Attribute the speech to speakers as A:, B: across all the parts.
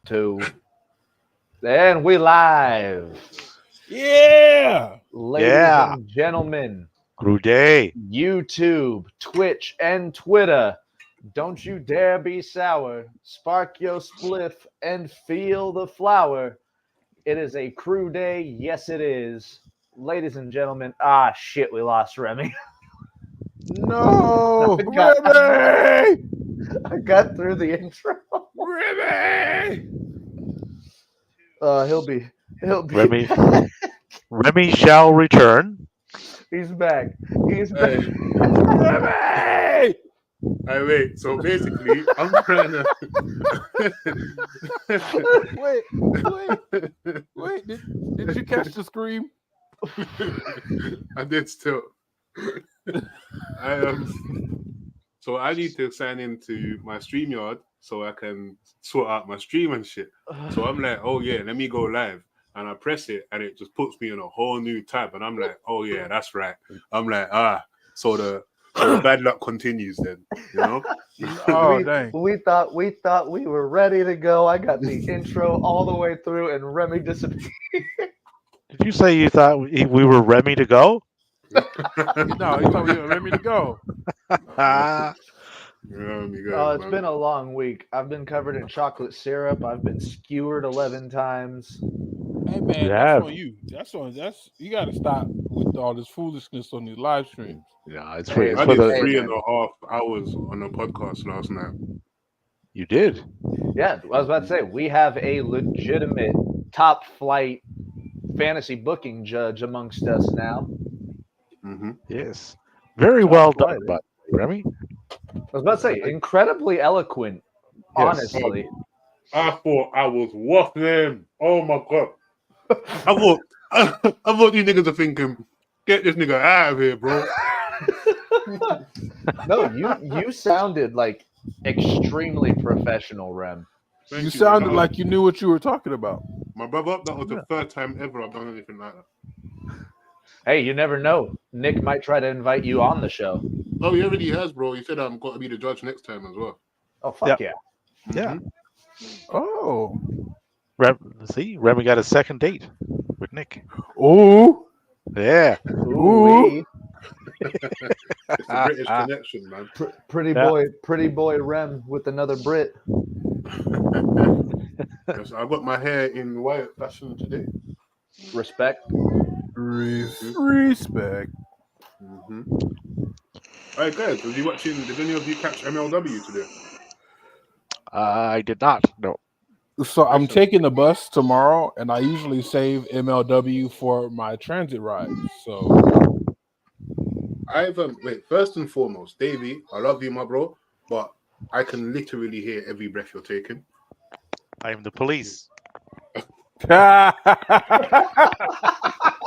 A: 2. And we live.
B: Yeah.
A: Ladies and gentlemen,
C: Good day.
A: YouTube, Twitch, and Twitter. Don't you dare be sour. Spark your spliff and feel the flower. It is a crew day. Yes, it is. Ladies and gentlemen, shit, we lost Remy.
B: No.
A: got-
B: Remy.
A: I got through the intro.
B: Remy.
A: He'll be
C: Remy, Remy shall return.
A: He's back. He's back.
B: Remy.
D: Hey, wait. So basically, I'm trying to.
B: Wait. Did you catch the scream?
D: I did still. So I need to sign into my StreamYard so I can sort out my stream and shit. So I'm like, oh yeah, let me go live. And I press it and it just puts me in a whole new tab. And I'm like, oh yeah, that's right. I'm like, so the bad luck continues then, you know?
B: Oh, dang.
A: We thought we were ready to go. I got the intro all the way through and Remy disappeared.
C: Did you say you thought we were Remy to go?
B: No, you thought we were ready to go.
A: It's been a long week. I've been covered in chocolate syrup. I've been skewered 11 times.
B: Hey man, that's on you. That's you got to stop with all this foolishness on these live streams.
C: Yeah, it's
D: I
C: for
D: did
C: the.
D: 3.5 hours on a podcast last night.
C: You did.
A: Yeah, I was about to say we have a legitimate top flight fantasy booking judge amongst us now.
D: Mm-hmm.
C: Yes. Very well done, but Remy.
A: I was about to say incredibly eloquent.
C: Yes.
A: Honestly,
D: I thought I was waffling him. Oh my god! I thought you niggas are thinking, get this nigga out of here, bro.
A: no, you sounded like extremely professional, Rem.
D: Thank
B: You sounded
D: brother.
B: like you knew what you were talking about.
D: My brother. That was the third time ever I've done anything like that.
A: Hey, you never know. Nick might try to invite you on the show.
D: Oh, he already has, bro. He said I'm got to be the judge next time as well.
A: Oh, fuck yeah.
C: Yeah.
B: Oh.
C: Remy got a second date with Nick.
B: Oh.
C: Yeah.
A: Ooh.
D: It's a British connection, man.
A: Pretty boy Rem with another Brit.
D: Yes, I got my hair in white fashion today.
A: Respect.
B: Respect.
D: Mm-hmm. All right, guys, did any of you catch MLW today?
C: I did not. No.
B: So I'm taking the bus tomorrow, and I usually save MLW for my transit rides. So
D: First and foremost, Davey, I love you, my bro, but I can literally hear every breath you're taking.
C: I am the police.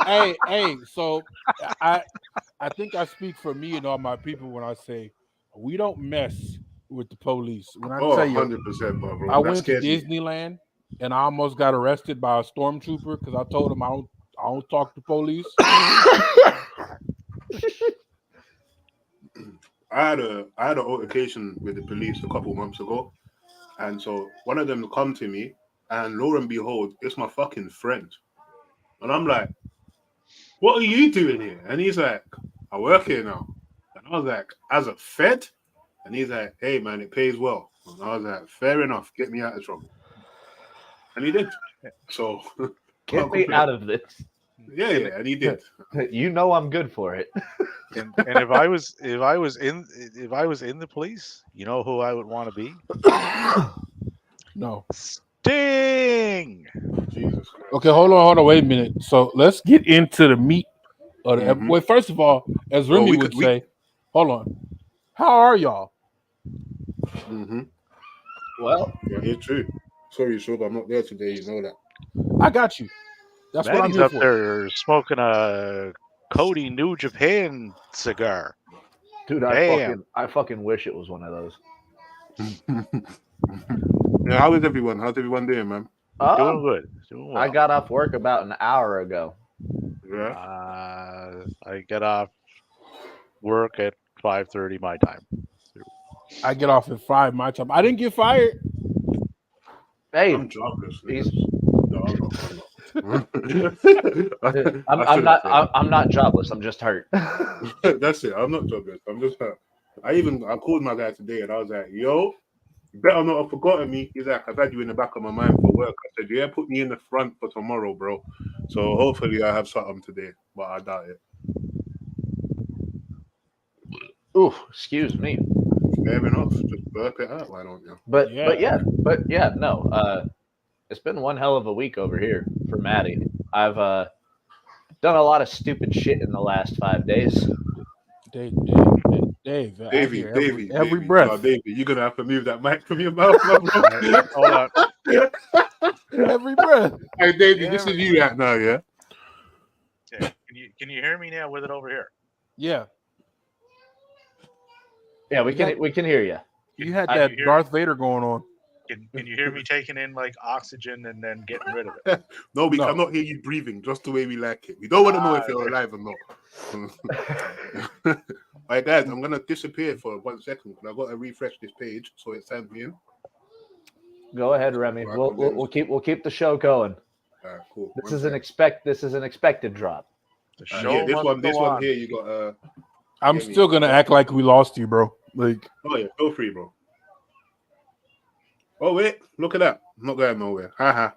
B: Hey, so I think I speak for me and all my people when I say we don't mess with the police. When I tell you
D: 100%, my bro.
B: I went to Disneyland and I almost got arrested by a stormtrooper because I told him I don't talk to police.
D: I had an altercation with the police a couple months ago, and so one of them come to me, and lo and behold, it's my fucking friend, and I'm like, "What are you doing here?" And he's like, "I work here now," and I was like, "As a Fed?" And he's like, "Hey man, it pays well," and I was like, "Fair enough, get me out of trouble," and he did. So
A: Get me out of this.
D: Yeah, and he did.
A: You know I'm good for it.
C: And if I was in the police, you know who I would want to be?
B: No.
C: Sting.
D: Jesus Christ.
B: Okay, hold on, wait a minute. So let's get into the meat of the Wait, first of all, as Remy would say, hold on. How are y'all?
D: Mm-hmm.
A: Well,
D: yeah, it's true. Sorry, Shoga, I'm not there today. You know that.
B: I got you. That's what I'm
C: Manny's
B: here
C: up
B: for.
C: there smoking a Cody New Japan cigar.
A: Dude, I fucking wish it was one of those.
D: Yeah, how is everyone? How's everyone doing, man?
C: Doing good. Doing well.
A: I got off work about an hour ago.
D: Yeah.
C: I get off work at 5:30 my time.
B: I get off at 5 my time. I didn't get fired.
A: Hey,
D: I'm jobless.
A: he's-
D: No, I'm not.
A: I'm not jobless. I'm just hurt.
D: That's it. I'm not jobless. I'm just hurt. I called my guy today and I was like, yo, you better not have forgotten me. He's like, I've had you in the back of my mind for work. I said, yeah, put me in the front for tomorrow, bro. So hopefully I have something today, but I doubt it.
A: Ooh, excuse me.
D: Fair enough. Just burp it out, why don't you?
A: But yeah, no. It's been one hell of a week over here for Maddie. I've done a lot of stupid shit in the last 5 days.
B: Dave,
D: Davey,
B: every breath.
D: No, Davey, you're gonna have to move that mic from your mouth, my bro.
C: Hold on.
B: Every breath.
D: Hey, Davey, this is you right now, yeah?
C: Okay. Can you hear me now with it over here?
B: Yeah,
A: Yeah, we can hear you.
B: you had
C: I
B: that
C: can hear
B: Darth Vader going on.
C: Can you hear me taking in like oxygen and then getting rid of it?
D: No, we
B: No.
D: cannot hear you breathing just the way we like it. We don't want to know if you're
C: okay.
D: alive or not. All right, guys, I'm gonna disappear for 1 second because I got to refresh this page so it sends me in.
A: Go ahead, Remy. We'll keep the show going.
D: All right, cool.
A: This is an expected drop.
C: The
D: Yeah,
C: show
D: this
C: must
D: one
C: go on.
D: here, you got.
B: I'm
D: Give me-
B: still gonna act like we lost you, bro. Like,
D: Oh yeah, feel free, bro. Oh wait, look at that. I'm not going nowhere. Haha.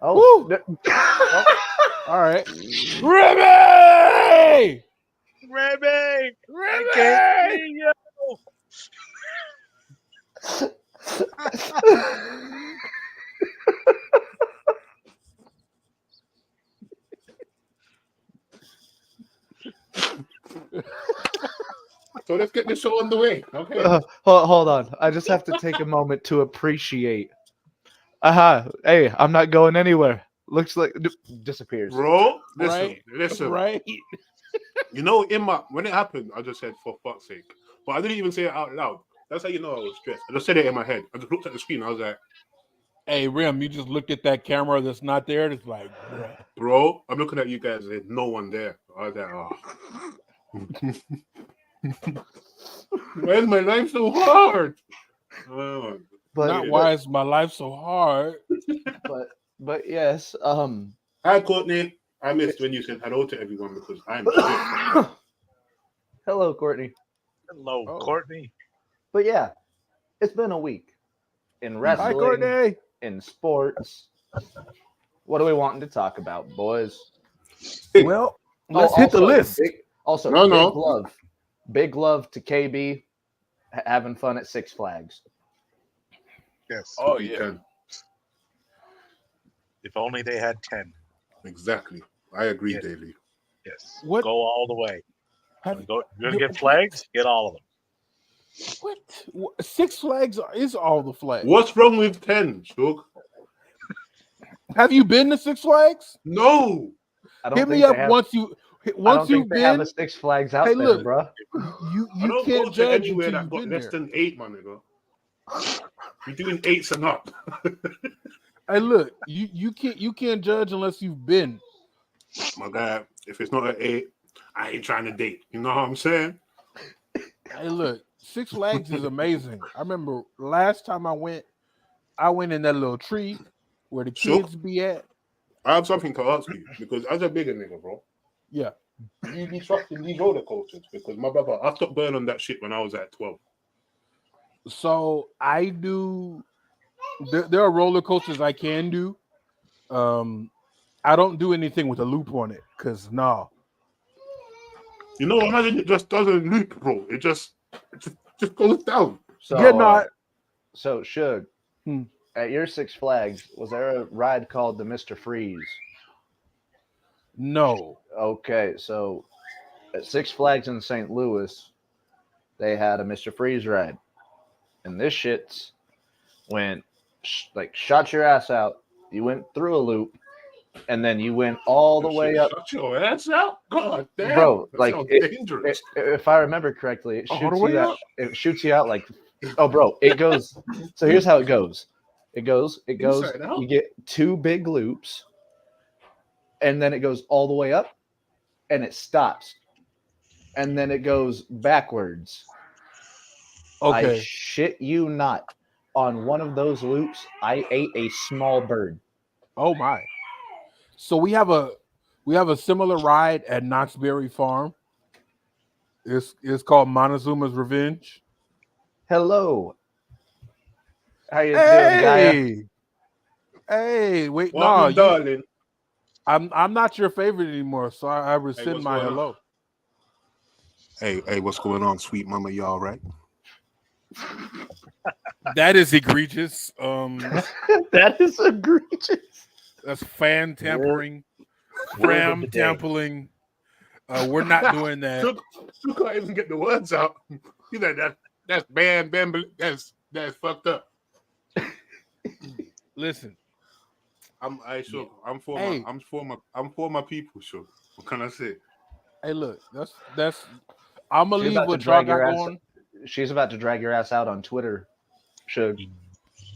A: Oh,
B: all right, Remy!
C: Remy! I can't see you!
D: So let's get this show underway. Okay.
A: hold on. I just have to take a moment to appreciate. Hey, I'm not going anywhere. Looks like disappears.
D: Bro,
B: Right,
D: listen.
B: right.
D: You know, when it happened, I just said for fuck's sake. But I didn't even say it out loud. That's how you know I was stressed. I just said it in my head. I just looked at the screen. I was like,
B: Hey, Rim, you just looked at that camera that's not there. It's like, bruh.
D: bro, I'm looking at you guys. There's no one there. I was like, oh. Why is my life so hard? Oh.
A: But
B: Not why is my life so hard?
A: but yes.
D: Hi, Courtney. I missed when you said hello to everyone because I'm sick.
A: Hello, Courtney.
C: Hello,
B: Oh.
C: Courtney.
A: But yeah, it's been a week in
B: Hi,
A: wrestling,
B: Courtney.
A: in sports. What are we wanting to talk about, boys?
B: Well, let's hit the
A: also,
B: list.
D: No.
A: Big love to KB having fun at Six Flags.
C: Yes.
B: Oh,
D: You
B: yeah.
D: can.
C: If only they had 10.
D: Exactly. I agree,
C: Yes.
D: Davey.
C: Yes.
B: What-
C: Go all the way.
B: Have-
C: You're going to get flags? Get all of them.
B: What? Six Flags is all the flags.
D: What's wrong with 10, Shug?
B: Have you been to Six Flags?
D: No.
A: I don't
B: Hit
A: think
B: me up
A: they have,
B: once
A: I don't
B: you've
A: think they have
B: been.
A: a Six Flags out
B: Hey,
A: there,
B: look.
A: bro.
B: You
D: I don't
B: can't
D: go to
B: judge
D: anywhere
B: until
D: that
B: you've
D: got
B: been
D: less
B: there.
D: than 8, my nigga. You're doing 8s and up.
B: Hey, look, you can't judge unless you've been.
D: My guy, if it's not an 8, I ain't trying to date. You know what I'm saying?
B: Hey, look, Six Flags is amazing. I remember last time I went in that little tree where the
D: Sure.
B: kids be at.
D: I have something to ask you because as a bigger nigga, bro,
B: Yeah.
D: you be trusting these roller coasters because my brother, I stopped burning on that shit when I was at 12.
B: So I do. There are roller coasters I can do. I don't do anything with a loop on it because no.
D: You know, imagine it just doesn't loop, bro. It just goes down.
A: So,
B: Yeah, no.
A: So, Shug,
B: Hmm.
A: at your Six Flags, was there a ride called the Mr. Freeze?
B: No.
A: Okay, so at Six Flags in St. Louis, they had a Mr. Freeze ride. And this shit's went, shot your ass out. You went through a loop, and then you went all the way up.
D: Shut your ass out, God damn,
A: Bro,
D: that
A: like,
D: sounds
A: it-
D: dangerous.
A: If I remember correctly, it
B: All the
A: shoots
B: way
A: you out.
B: up?
A: It shoots you out like, oh, bro, it goes. So here's how it goes. It goes.
D: Inside out?
A: You get 2 big loops, and then it goes all the way up, and it stops, and then it goes backwards. I
B: Okay.
A: shit you not. on one of those loops, I ate a small bird.
B: Oh my! So we have a similar ride at Knott's Berry Farm. It's called Montezuma's Revenge.
A: Hello. How you doing, Gaia?
B: Hey, wait,
D: What, my
B: no,
D: darling?
B: I'm not your favorite anymore, so I rescind
D: what's
B: my
D: going on?
B: hello.
D: Hey, what's going on, sweet mama? You all right?
B: That is egregious.
A: That is egregious.
B: That's fan tampering,
C: Word of
B: fram
C: the day.
B: tampering. We're not doing that.
D: You can't even get the words out. You know that's bam, that's fucked up.
B: Listen,
D: I'm for
B: Hey.
D: my people. Sure. What can I say?
B: hey, look, that's. I'm gonna
A: She's
B: leave
A: about to
B: what y'all
A: drag your
B: got
A: ass.
B: going.
A: She's about to drag your ass out on Twitter. Should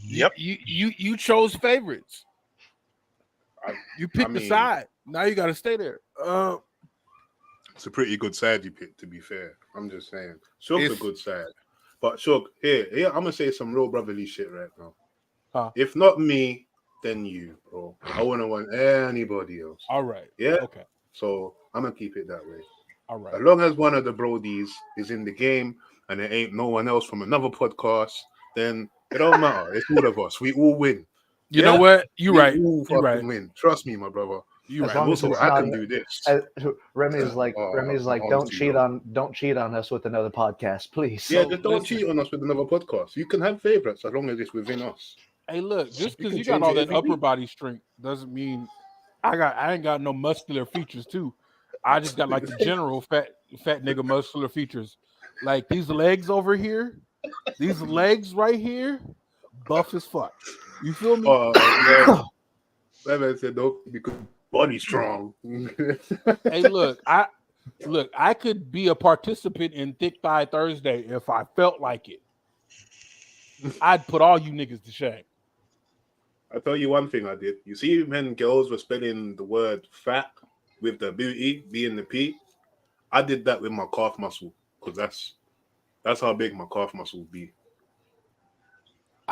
C: Yep.
B: You chose favorites. You picked the
D: mean-
B: side. Now you got to stay there.
D: It's a pretty good side you picked, to be fair. I'm just saying. Shook's a
B: If-
D: good side. But Shook, here, I'm gonna say some real brotherly shit right now.
B: Huh.
D: If not me, then you, bro. I wouldn't want anybody else.
B: All right.
D: Yeah.
B: Okay.
D: So I'm gonna keep it that way.
B: All right.
D: As long as one of the Brodies is in the game and there ain't no one else from another podcast, then it don't matter. It's all of us. We all win.
B: You
D: Yeah.
B: know what? You
D: We
B: right.
D: all
B: You
D: fucking
B: right.
D: win. Trust me, my brother.
B: You
A: As
B: right.
A: long as
D: Also,
A: it's
D: I
A: not-
D: can do this.
A: Remy's like, don't
D: honestly,
A: cheat
D: though.
A: don't cheat on us with another podcast, please.
D: Yeah,
B: So,
D: just don't
B: listen.
D: cheat on us with another podcast. You can have favorites as long as it's within us.
B: Hey, look, just
D: You
B: because
D: can
B: you got
D: change
B: all
D: it
B: that
D: every
B: upper
D: week.
B: body strength doesn't mean I ain't got no muscular features too. I just got like the general fat nigga muscular features. Like these legs over here, these legs right here, buff as fuck. You feel me?
D: Yeah. That man said, "Don't because body strong."
B: Hey, look, I could be a participant in Thick Thigh Thursday if I felt like it. I'd put all you niggas to shame.
D: I tell you one thing I did. You see when girls were spelling the word fat with the booty being the P? I did that with my calf muscle because that's how big my calf muscle will be.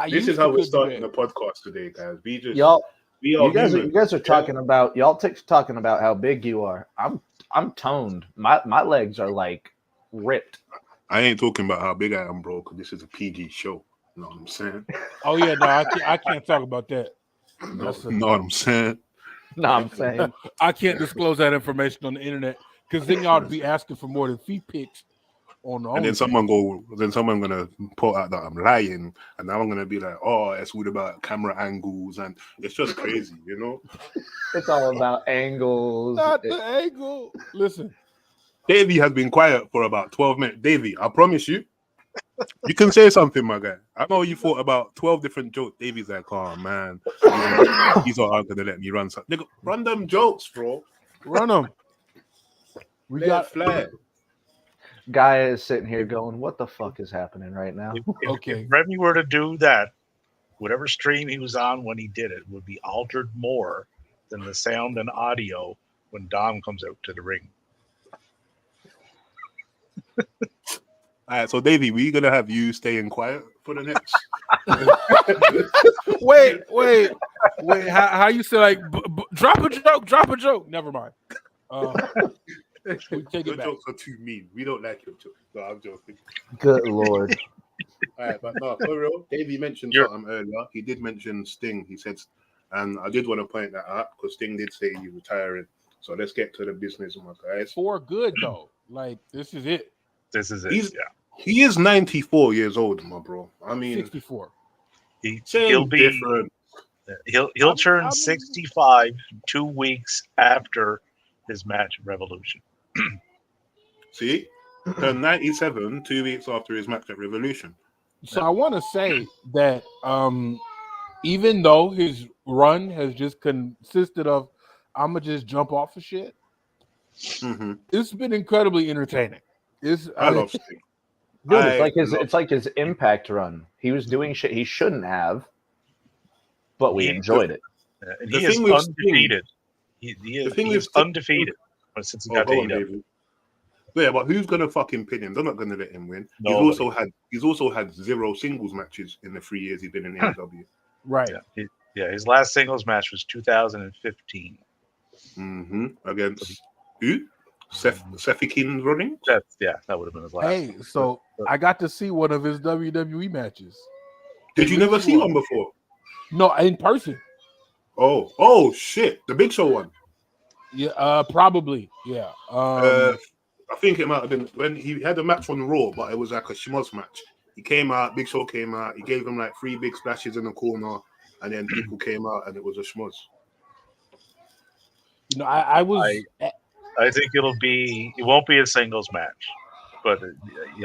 D: This is how we're starting the podcast today, guys. We are
A: You guys
D: human.
A: are talking about talking about how big you are. I'm toned. My legs are like ripped.
D: I ain't talking about how big I am, bro, because this is a PG show. You know what I'm saying?
B: Oh yeah, no, I can't talk about that.
D: You know what I'm saying?
A: No, I'm saying
B: I can't disclose that information on the internet because then y'all would be asking for more than feet pics on the
D: And then someone gonna put out that I'm lying, and now I'm gonna be like, oh, it's all about camera angles, and it's just crazy, you know.
A: it's all about angles.
B: Not the angle. Listen,
D: Davey has been quiet for about 12 minutes. Davey, I promise you, you can say something, my guy. I know you thought about 12 different jokes. Davey's like, oh man, he's not gonna let me run some. Nigga, run them jokes, bro.
B: run them. We
D: Let
B: got
D: it fly.
A: Guy is sitting here going, "What the fuck is happening right now?"
B: Okay.
C: If Remy were to do that, whatever stream he was on when he did it would be altered more than the sound and audio when Dom comes out to the ring.
D: All right, so Davey, we gonna have you staying quiet for the next.
B: wait. How you say like drop a joke? Never mind. We take
D: Your
B: it back.
D: jokes are too mean. We don't like your jokes. No, I'm joking.
A: Good lord.
D: All right, but no, for real. Davey mentioned
C: You're-
D: something earlier. He did mention Sting. He said, and I did want to point that out because Sting did say he's retiring. So let's get to the business, my guys.
B: For good though. Like this is it.
C: This is it.
D: He's-
C: Yeah.
D: He is 94 years old, my bro. I mean,
B: 64.
C: He'll be
D: different.
C: he'll turn
B: I'm-
C: 65 2 weeks after his match at Revolution.
D: See, turned 97 2 weeks after his match at Revolution.
B: So I want to say that even though his run has just consisted of I'ma just jump off of shit,
D: Mm-hmm.
B: it's been incredibly entertaining.
D: I love Sting.
A: Dude,
D: I
A: it's like his impact run. He was doing shit he shouldn't have, but we
C: He-
A: enjoyed it.
C: And
D: The
C: he is
D: thing with Sting-
C: undefeated. He
D: the thing
C: is
D: with Sting-
C: undefeated since he
D: Oh,
C: got to
D: go on,
C: AEW.
D: David. Yeah, but who's gonna fucking pin him? They're not gonna let him win.
C: Nobody.
D: He's also had 0 singles matches in the 3 years he's been in AEW.
B: Right.
C: Yeah, his last singles match was 2015.
D: Against who? Seth King's running.
C: That would have been his last.
B: Hey, so I got to see one of his WWE matches.
D: Did you never see one before?
B: No, in person.
D: Oh shit! The Big Show one.
B: Yeah, probably. Yeah.
D: I think it might have been when he had a match on Raw, but it was like a schmoz match. He came out, Big Show came out, he gave him like 3 big splashes in the corner, and then people came out, and it was a schmoz.
B: You know, I
C: think it won't be a singles match, but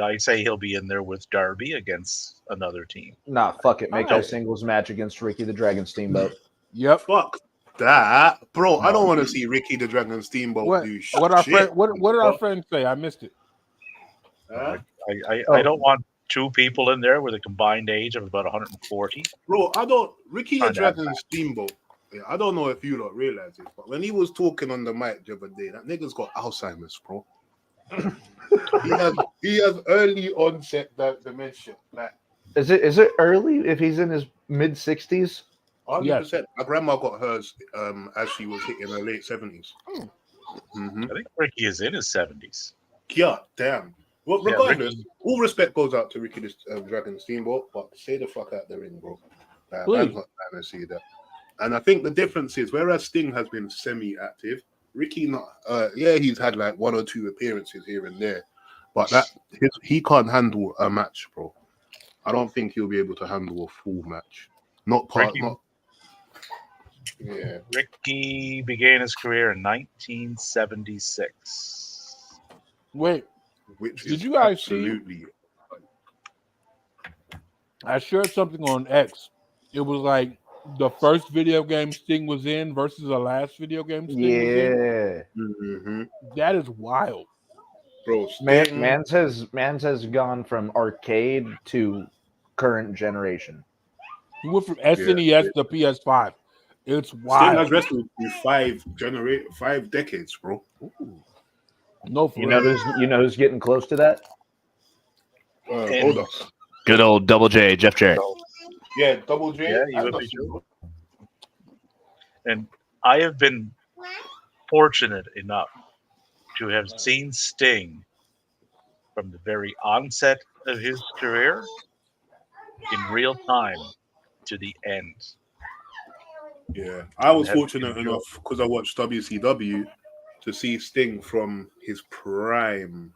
C: I say he'll be in there with Darby against another team.
A: Nah, fuck it. Make that a singles match against Ricky the Dragon Steamboat.
B: Yep.
D: Fuck that, bro. I don't want to see Ricky the Dragon Steamboat do shit.
B: What did our friends say? I missed it.
C: I don't want 2 people in there with a combined age of about 140.
D: Bro, Ricky the Dragon Steamboat. Yeah, I don't know if you lot realize it, but when he was talking on the mic the other day, that nigga's got Alzheimer's, bro. he has early onset dementia. Like,
A: is it early if he's in his mid-60s?
D: 100%.
B: Yes.
D: My grandma got hers as she was hitting her late 70s.
C: I think Ricky is in his 70s.
D: Yeah, damn. Well, regardless, all respect goes out to Ricky the Dragon Steamboat, but stay the fuck out the ring, bro. I'm not trying to see that. And I think the difference is, whereas Sting has been semi-active, Ricky not. He's had like 1 or 2 appearances here and there, but he can't handle a match, bro. I don't think he'll be able to handle a full match.
C: Ricky began his career in 1976.
B: Wait, did you guys see? I shared something on X. It was like the first video game Sting was in versus the last video game Sting was in.
D: Mm-hmm.
B: That is wild,
D: bro.
A: Mans has gone from arcade to current generation.
B: He went from SNES to PS5. It's wild.
D: Sting has wrestled through 5 decades, bro.
B: Ooh. No,
A: you know who's getting close to that?
D: Hold up.
A: Good old Double J, Jeff Jarrett.
D: Yeah, Double J.
C: Yeah, you would be true. And I have been fortunate enough to have seen Sting from the very onset of his career in real time to the end.
D: Yeah, I was fortunate enough because I watched WCW to see Sting from his prime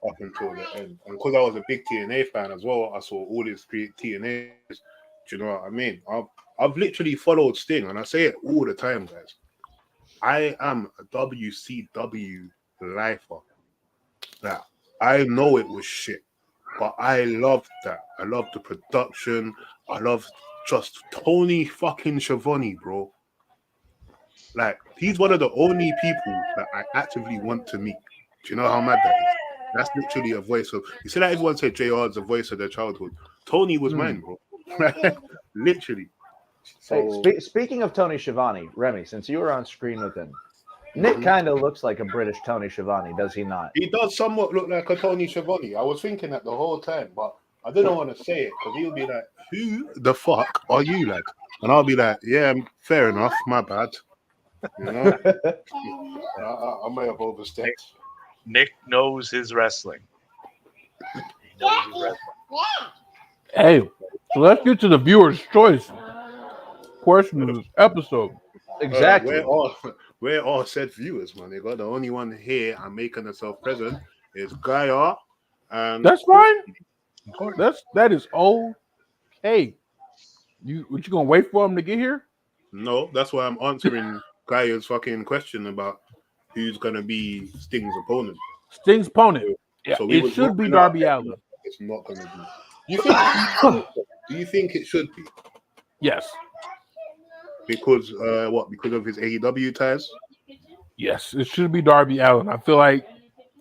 D: up until the end. And because I was a big TNA fan as well, I saw all his TNAs. Do you know what I mean? I've literally followed Sting, and I say it all the time, guys. I am a WCW lifer. Now, I know it was shit, but I loved that. I loved the production. I loved just Tony fucking Schiavone, bro. Like, he's one of the only people that I actively want to meet. Do you know how mad that is? That's literally a voice of. You see that everyone said JR's the voice of their childhood. Tony was mine, bro. Literally. So,
A: hey, speaking of Tony Schiavone, Remy, since you were on screen with him, Nick kind of looks like a British Tony Schiavone, does he not?
D: He does somewhat look like a Tony Schiavone. I was thinking that the whole time, but I didn't want to say it because he'll be like, "Who the fuck are you, lad?" And I'll be like, "Yeah, fair enough, my bad." You know, I may have overstepped.
C: Nick knows his wrestling.
B: Hey, so let's get to the viewer's choice question of this episode.
A: Exactly.
D: We're all said viewers, man. The only one here and making herself present is Gaia. And
B: that's fine. That is okay. You gonna wait for him to get here?
D: No, that's why I'm answering Gaia's fucking question about who's gonna be Sting's opponent.
B: Sting's opponent. Yeah,
D: so
B: it should be Darby Allin.
D: It's not gonna be. Do you think it should be?
B: Yes.
D: Because what? Because of his AEW ties?
B: Yes, it should be Darby Allin. I feel like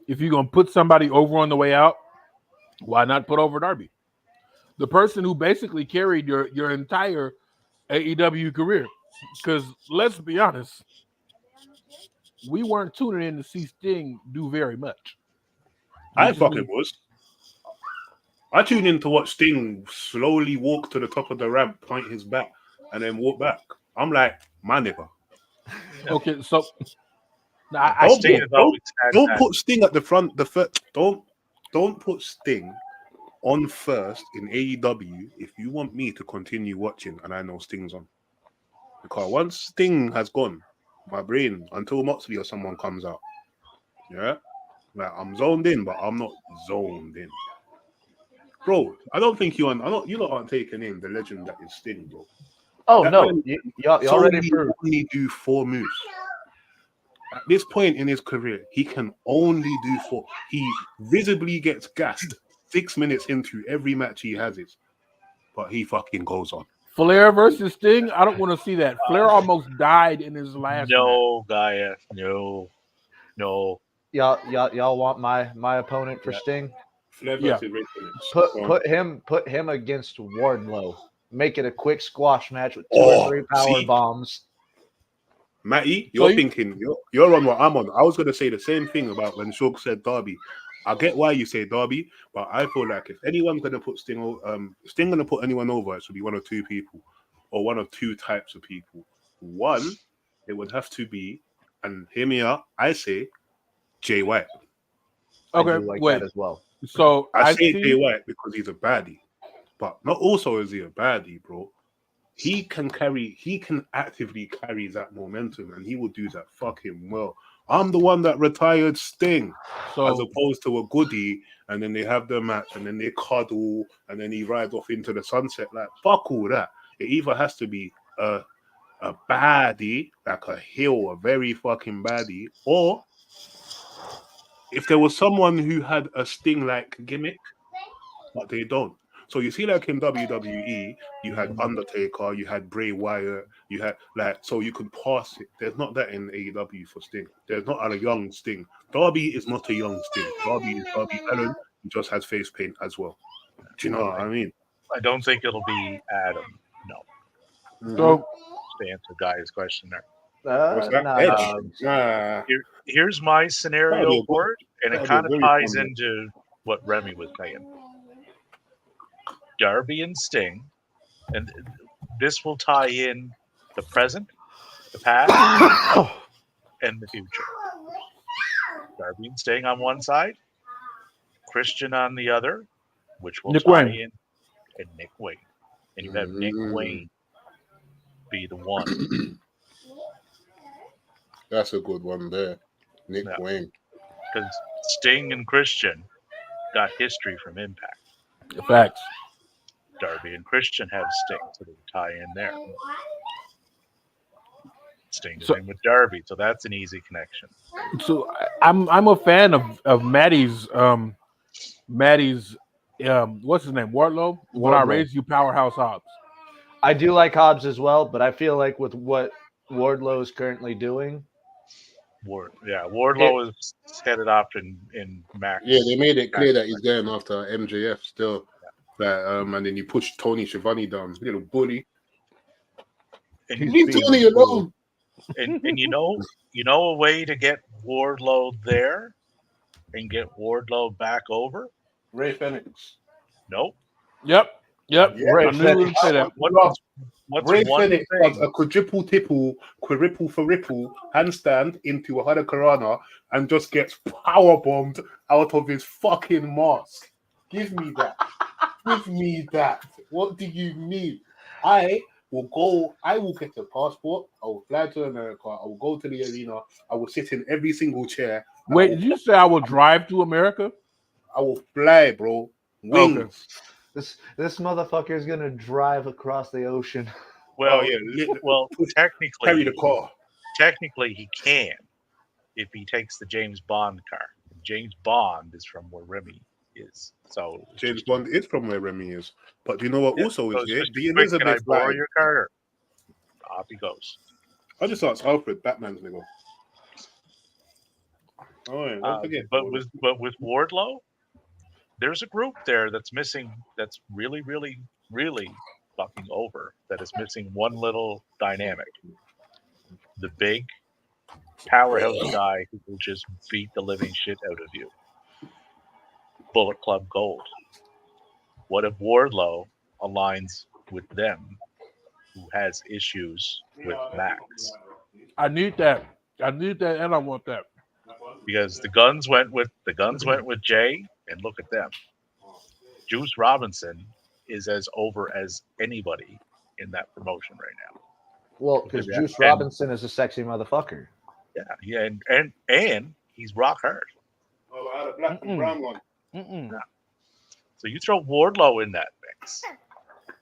B: if you're gonna put somebody over on the way out, why not put over Darby? The person who basically carried your entire AEW career. Because let's be honest, we weren't tuning in to see Sting do very much.
D: I fucking was. I tuned in to watch Sting slowly walk to the top of the ramp, point his back, and then walk back. I'm like, my nigga.
B: Okay, so now
C: I
B: I
C: Sting
B: get
C: has always had
D: Don't
C: that.
D: put Sting at the front. Don't put Sting on first in AEW if you want me to continue watching and I know Sting's on. Because once Sting has gone, my brain, until Moxley or someone comes out, yeah, like I'm zoned in, but I'm not zoned in. Bro, I don't think you aren't taking in the legend that is Sting, bro.
A: Oh
D: That
A: no,
D: man
A: y'all ready for?
D: only do 4 moves. At this point in his career, he can only do 4. He visibly gets gassed 6 minutes into every match he has it, but he fucking goes on.
B: Flair versus Sting. I don't want to see that. Flair almost died in his last match.
C: No, Gaia. No.
A: Y'all want my opponent for Sting?
D: Flair
B: Yeah.
D: versus Ray Phoenix.
A: Put him against Wardlow. Make it a quick squash match with 2 or 3 power
D: see?
A: bombs.
D: Matty,
B: So
D: you're thinking you're on what I'm on. I was gonna say the same thing about when Shulk said Darby. I get why you say Darby, but I feel like if anyone's gonna put Sting gonna put anyone over, it should be 1 or 2 people, or 1 or 2 types of people. One, it would have to be, and hear me out. I say Jay White.
A: I
B: Okay,
A: do like
B: wait.
A: that as well.
B: So
D: I say
B: see.
D: Jay White because he's a baddie, but not also is he a baddie, bro. He can actively carry that momentum, and he will do that fucking well. I'm the one that retired Sting,
B: So
D: as opposed to a goodie, and then they have their match, and then they cuddle, and then he rides off into the sunset. Like, fuck all that. It either has to be a baddie, like a heel, a very fucking baddie, or if there was someone who had a Sting-like gimmick, but they don't. So you see, like in WWE, you had Undertaker, you had Bray Wyatt, you had so you could pass it. There's not that in AEW for Sting. There's not a young Sting. Darby is not a young Sting. Darby is Darby Allin. He just has face paint as well. Do you know what I mean?
C: I don't think it'll be Adam. No.
B: so
C: To answer Guy's question there.
D: What's that?
A: Nah,
D: Edge?
A: nah.
C: Here's my
D: That'll be
C: scenario
D: a
C: for it, and it
D: that'll
C: kind
D: be a
C: of
D: very
C: ties
D: fun
C: into what Remy was saying. Darby and Sting, and this will tie in the present, the past, and the future. Darby and Sting on one side, Christian on the other, which will
B: Nick
C: tie
B: Wayne.
C: in, and Nick Wayne. And you have Nick Wayne be the one.
D: That's a good one there. Nick
C: Yeah.
D: Wayne.
C: Because Sting and Christian got history from Impact.
B: facts.
C: Darby and Christian have Sting, so they tie in there. Sting is in with Darby, so that's an easy connection.
B: So I'm a fan of Maddie's what's his name, Wardlow. When I
A: Wardlow.
B: raised you, Powerhouse Hobbs.
A: I do like Hobbs as well, but I feel like with what Wardlow is currently doing,
C: Wardlow is headed off in Max.
D: Yeah, they made it clear that he's going after MJF still. And then you push Tony Schiavone down, little bully.
C: And,
A: He's
D: Leave
A: being
D: Tony alone.
C: and you know a way to get Wardlow there and get Wardlow back over?
D: Ray Phoenix.
C: Nope.
B: Yep.
A: Ray
B: I knew you were gonna say that.
C: What's
D: Ray
C: one
D: Phoenix
C: thing?
D: does a quadruple tipple, quadruple for ripple, handstand into a Hurricanrana and just gets power bombed out of his fucking mask. Give me that. Give me that. What do you mean? I will get a passport. I will fly to America. I will go to the arena. I will sit in every single chair.
B: Wait, did you say I will drive to America?
D: I will fly, bro. Wings.
B: Okay.
A: this motherfucker is gonna drive across the ocean.
C: Well,
D: Carry
C: technically,
D: the car.
C: technically he can if he takes the James Bond car. James Bond is from where Remy is. So
D: James Bond is from where Remy is. But do you know what also
C: so
D: is
C: it's
D: here?
C: just
D: The
C: quick, can I
D: Elizabeth
C: borrow
D: line.
C: your car? Off he goes.
D: I just asked Alfred, Batman's nigga. All right, don't forget.
C: But with Wardlow, there's a group there that's missing. That's really, really, really fucking over. That is missing one little dynamic. The big powerhouse guy who will just beat the living shit out of you. Bullet Club Gold? What if Wardlow aligns with them, who has issues with Max?
B: I need that. I need that, and I want that.
C: Because the guns went with Jay, and look at them. Juice Robinson is as over as anybody in that promotion right now.
A: Well, because
C: Yeah,
A: Juice
C: and-
A: Robinson is a sexy motherfucker.
C: Yeah, and he's rock hard.
D: Oh, I had a black and brown one.
B: Mm-mm.
C: So you throw Wardlow in that mix,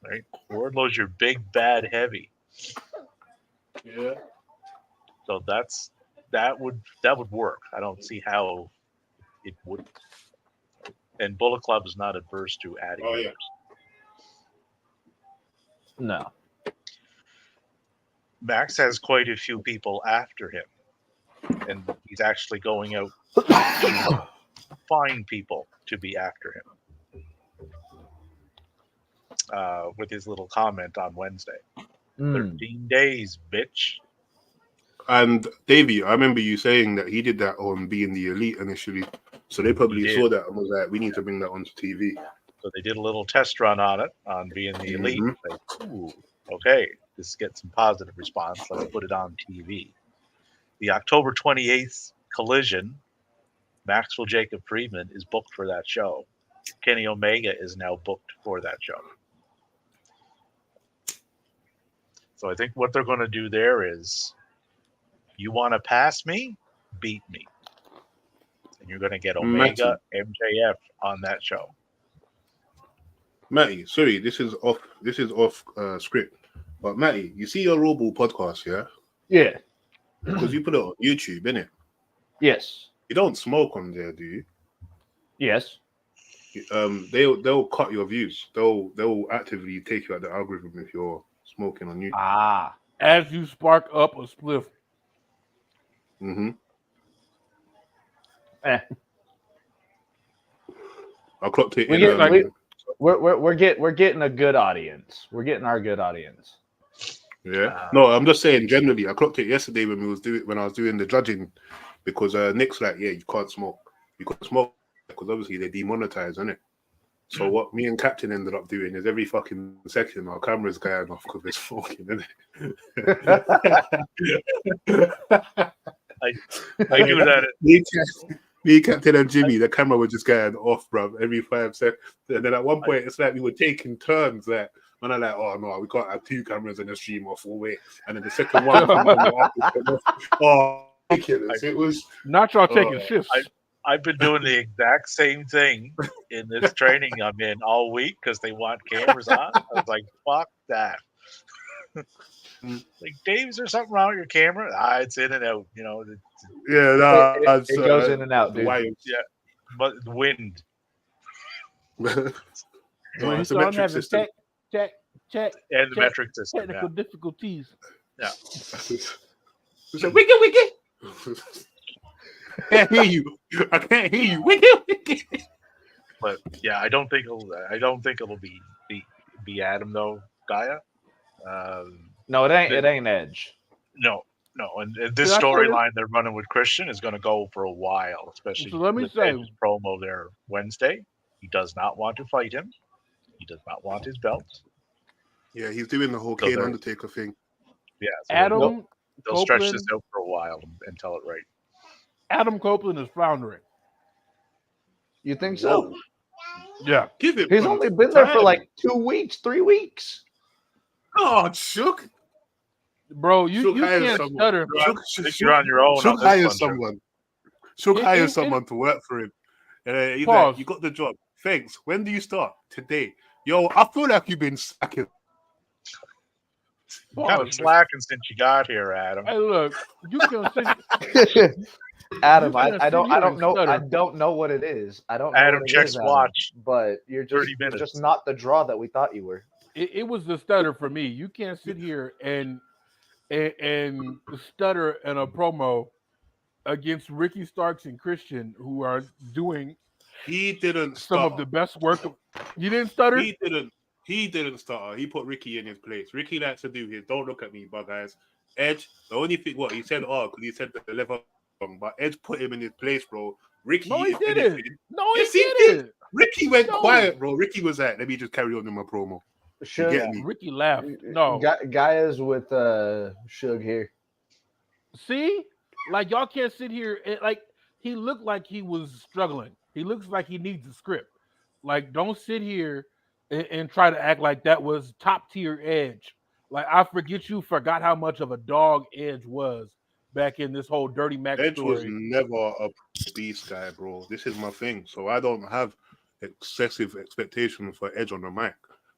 C: right? Wardlow's your big bad heavy.
D: Yeah.
C: So that would work. I don't see how it wouldn't. And Bullet Club is not adverse to adding
D: Oh, yeah.
C: members.
A: No.
C: Max has quite a few people after him, and he's actually going out to find people to be after him. With his little comment on Wednesday.
A: Mm.
C: 13 days, bitch.
D: And Davey, I remember you saying that he did that on Being the Elite initially. So they probably
C: He did.
D: saw that and was like, we need to bring that onto TV.
C: So they did a little test run on it, on Being the Elite.
D: Mhm.
C: Like, ooh, okay, this gets some positive response. Let's put it on TV. The October 28th Collision, Maxwell Jacob Friedman is booked for that show. Kenny Omega is now booked for that show. So I think what they're going to do there is, you want to pass me, beat me. And you're going to get Omega, MJF on that show.
D: Matty, sorry, this is off script. But Matty, you see your Raw Ball podcast, yeah?
A: Yeah.
D: Because you put it on YouTube, innit?
A: Yes.
D: You don't smoke on there, do you?
A: Yes.
D: They'll cut your views. They'll actively take you out the algorithm if you're smoking on YouTube.
A: Ah.
B: As you spark up a spliff,
D: Mm-hmm.
A: Eh.
D: I clocked it
A: We
D: in.
A: get like we're getting a good audience. We're getting our good audience.
D: Yeah. No, I'm just saying generally. I clocked it yesterday when I was doing the judging, because Nick's like, yeah, you can't smoke. You can't smoke because obviously they demonetize, isn't it? So what me and Captain ended up doing is every fucking second our camera's going off because we're smoking, isn't it?
C: I do that.
D: Me, Captain, and Jimmy, the camera was just going off, bro, every 5 seconds. And then at one point, it's like we were taking turns. Like, and I'm like, oh no, we can't have 2 cameras in the stream off all way. And then the second one, oh, ridiculous! It was
B: not y'all taking shifts.
C: I've been doing the exact same thing in this training I'm in all week because they want cameras on. I was like, fuck that. Like, Dave, is there something wrong with your camera? It's in and out. You know.
D: yeah, no,
A: It goes in and out, dude.
C: Yeah, but the wind.
D: No,
B: When
D: it's
B: you
D: a
B: start
D: metric
B: having
D: system.
B: check,
C: And the
B: check,
C: metric system.
B: technical
C: Yeah.
B: difficulties.
C: Yeah.
D: It's like, wiggy, wiggy. I can't hear you. I can't hear you. Wiggy, wiggy.
C: But yeah, I don't think it'll be Adam though, Gaia.
A: No, it ain't. It ain't Edge.
C: No. And this
B: Did I say
C: storyline they're running with Christian is going to go for a while, especially
B: So let me
C: with
B: say-
C: Edge's promo there Wednesday. He does not want to fight him. He does not want his belt.
D: Yeah, he's doing the whole
C: So
D: Kane
C: there-
D: Undertaker thing.
C: Yeah, so
B: Adam
C: they'll stretch
B: Copeland,
C: this out for a while and tell it right.
B: Adam Copeland is floundering.
A: You think so?
B: Yeah,
D: Give it.
A: He's
D: some
A: only been there for
D: time.
A: like 2 weeks, 3 weeks.
D: God, Shook.
B: bro, you
D: Shook hires
B: can't
D: someone.
B: stutter.
C: I think you're on your own.
D: Shook
C: on this
D: hires
C: one, Shook.
D: someone. Shook
B: In-
D: hires
B: in-
D: someone to work for him. He's
B: Pause.
D: like, you got the job. Thanks. When do you start? Today. Yo, I feel like you've been slacking.
C: Kind of slacking since you got here, Adam.
B: Hey, look, you can say
A: Adam,
B: You can't
A: I don't
B: sit here and
A: know. I
B: stutter.
A: don't know what it is. I don't know
C: Adam
A: what it
C: checks
A: is, Adam,
C: watch.
A: but you're
C: 30
A: you're
C: minutes.
A: just not the draw that we thought you were.
B: it was the stutter for me. You can't sit here and stutter in a promo against Ricky Starks and Christian, who are doing
D: He didn't
B: some
D: start.
B: of the best work. You didn't stutter?
D: He didn't start. He put Ricky in his place. Ricky likes to do his don't look at me, bug eyes. Edge, the only thing he said, because he said the level wrong, but Edge put him in his place, bro. Ricky,
B: No, he
D: if
B: didn't.
D: anything-
B: No,
D: Yes,
B: he
D: he did.
B: didn't.
D: Ricky went
B: No.
D: quiet, bro. Ricky was like, let me just carry on in my promo. You
A: Shug,
D: get me?
B: Ricky laughed. No.
A: Gaia's with Shug here.
B: See? Like, y'all can't sit here and, like, he looked like he was struggling. He looks like he needs a script. Like, don't sit here and try to act like that was top tier Edge. Like, I forgot how much of a dog Edge was back in this whole Dirty Mac
D: Edge was
B: story.
D: never a beast guy, bro. This is my thing. So I don't have excessive expectation for Edge on the mic.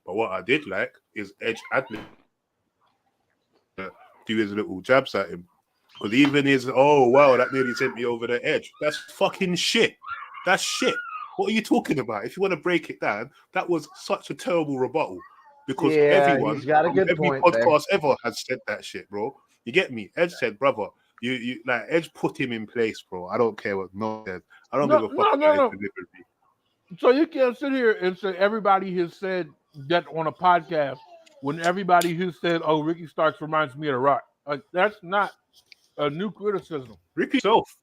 D: But what I did like is Edge admin do his little jabs at him. Because even his, oh, wow, that nearly sent me over the edge. That's fucking shit. That's shit. What are you talking about? If you want to break it down, that was such a terrible rebuttal. Because
A: Yeah,
D: everyone,
A: he's got a good
D: every
A: point
D: podcast ever has said that shit, bro. You get me? Edge said, brother, you like Edge put him in place, bro. I don't care what no said. I don't give a fuck about his delivery.
B: So you can't sit here and say everybody has said that on a podcast when everybody has said, oh, Ricky Starks reminds me of The Rock. Like, that's not a new criticism.
D: Ricky himself,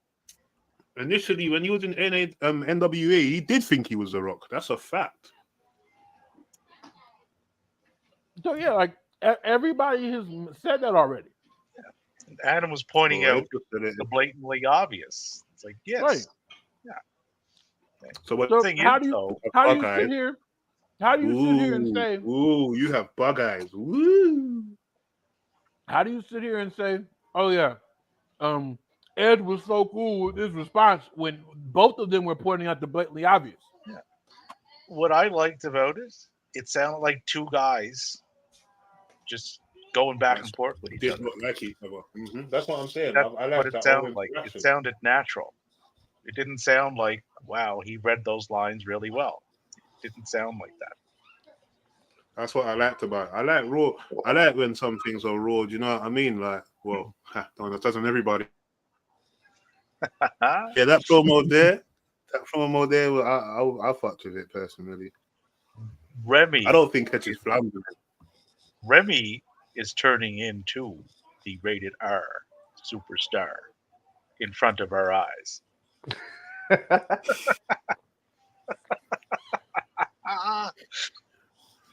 D: initially when he was in NWA, he did think he was The Rock. That's a fact.
B: So yeah, like everybody has said that already.
C: Adam was pointing
D: So
C: out
D: Edge just said it.
C: the blatantly obvious. It's like, yes.
B: Right.
C: Yeah.
D: So what?
B: So
C: Thing
B: how
C: is,
B: do you
C: though,
B: how do you
D: Bug
B: sit
D: eyes.
B: here? How do you sit here and say?
D: Ooh, you have bug eyes. Woo.
B: How do you sit here and say, oh yeah, Ed was so cool with his response when both of them were pointing out the blatantly obvious?
C: what I liked about it sounded like two guys just going back and forth with each
D: Did
C: other.
D: not like each other. That's what I'm saying.
C: That's
D: I
C: what
D: like
C: it
D: that
C: sounded
D: whole
C: like. It
D: interaction.
C: sounded natural. It didn't sound like, wow, he read those lines really well. It didn't sound like that.
D: That's what I liked about it. I like raw. I like when some things are raw. Do you know what I mean? Like, well, that doesn't everybody. Yeah, that promo there. I fucked with it personally.
C: Remy,
D: I don't think Edge is floundering.
C: Remy is turning into the rated R superstar in front of our eyes.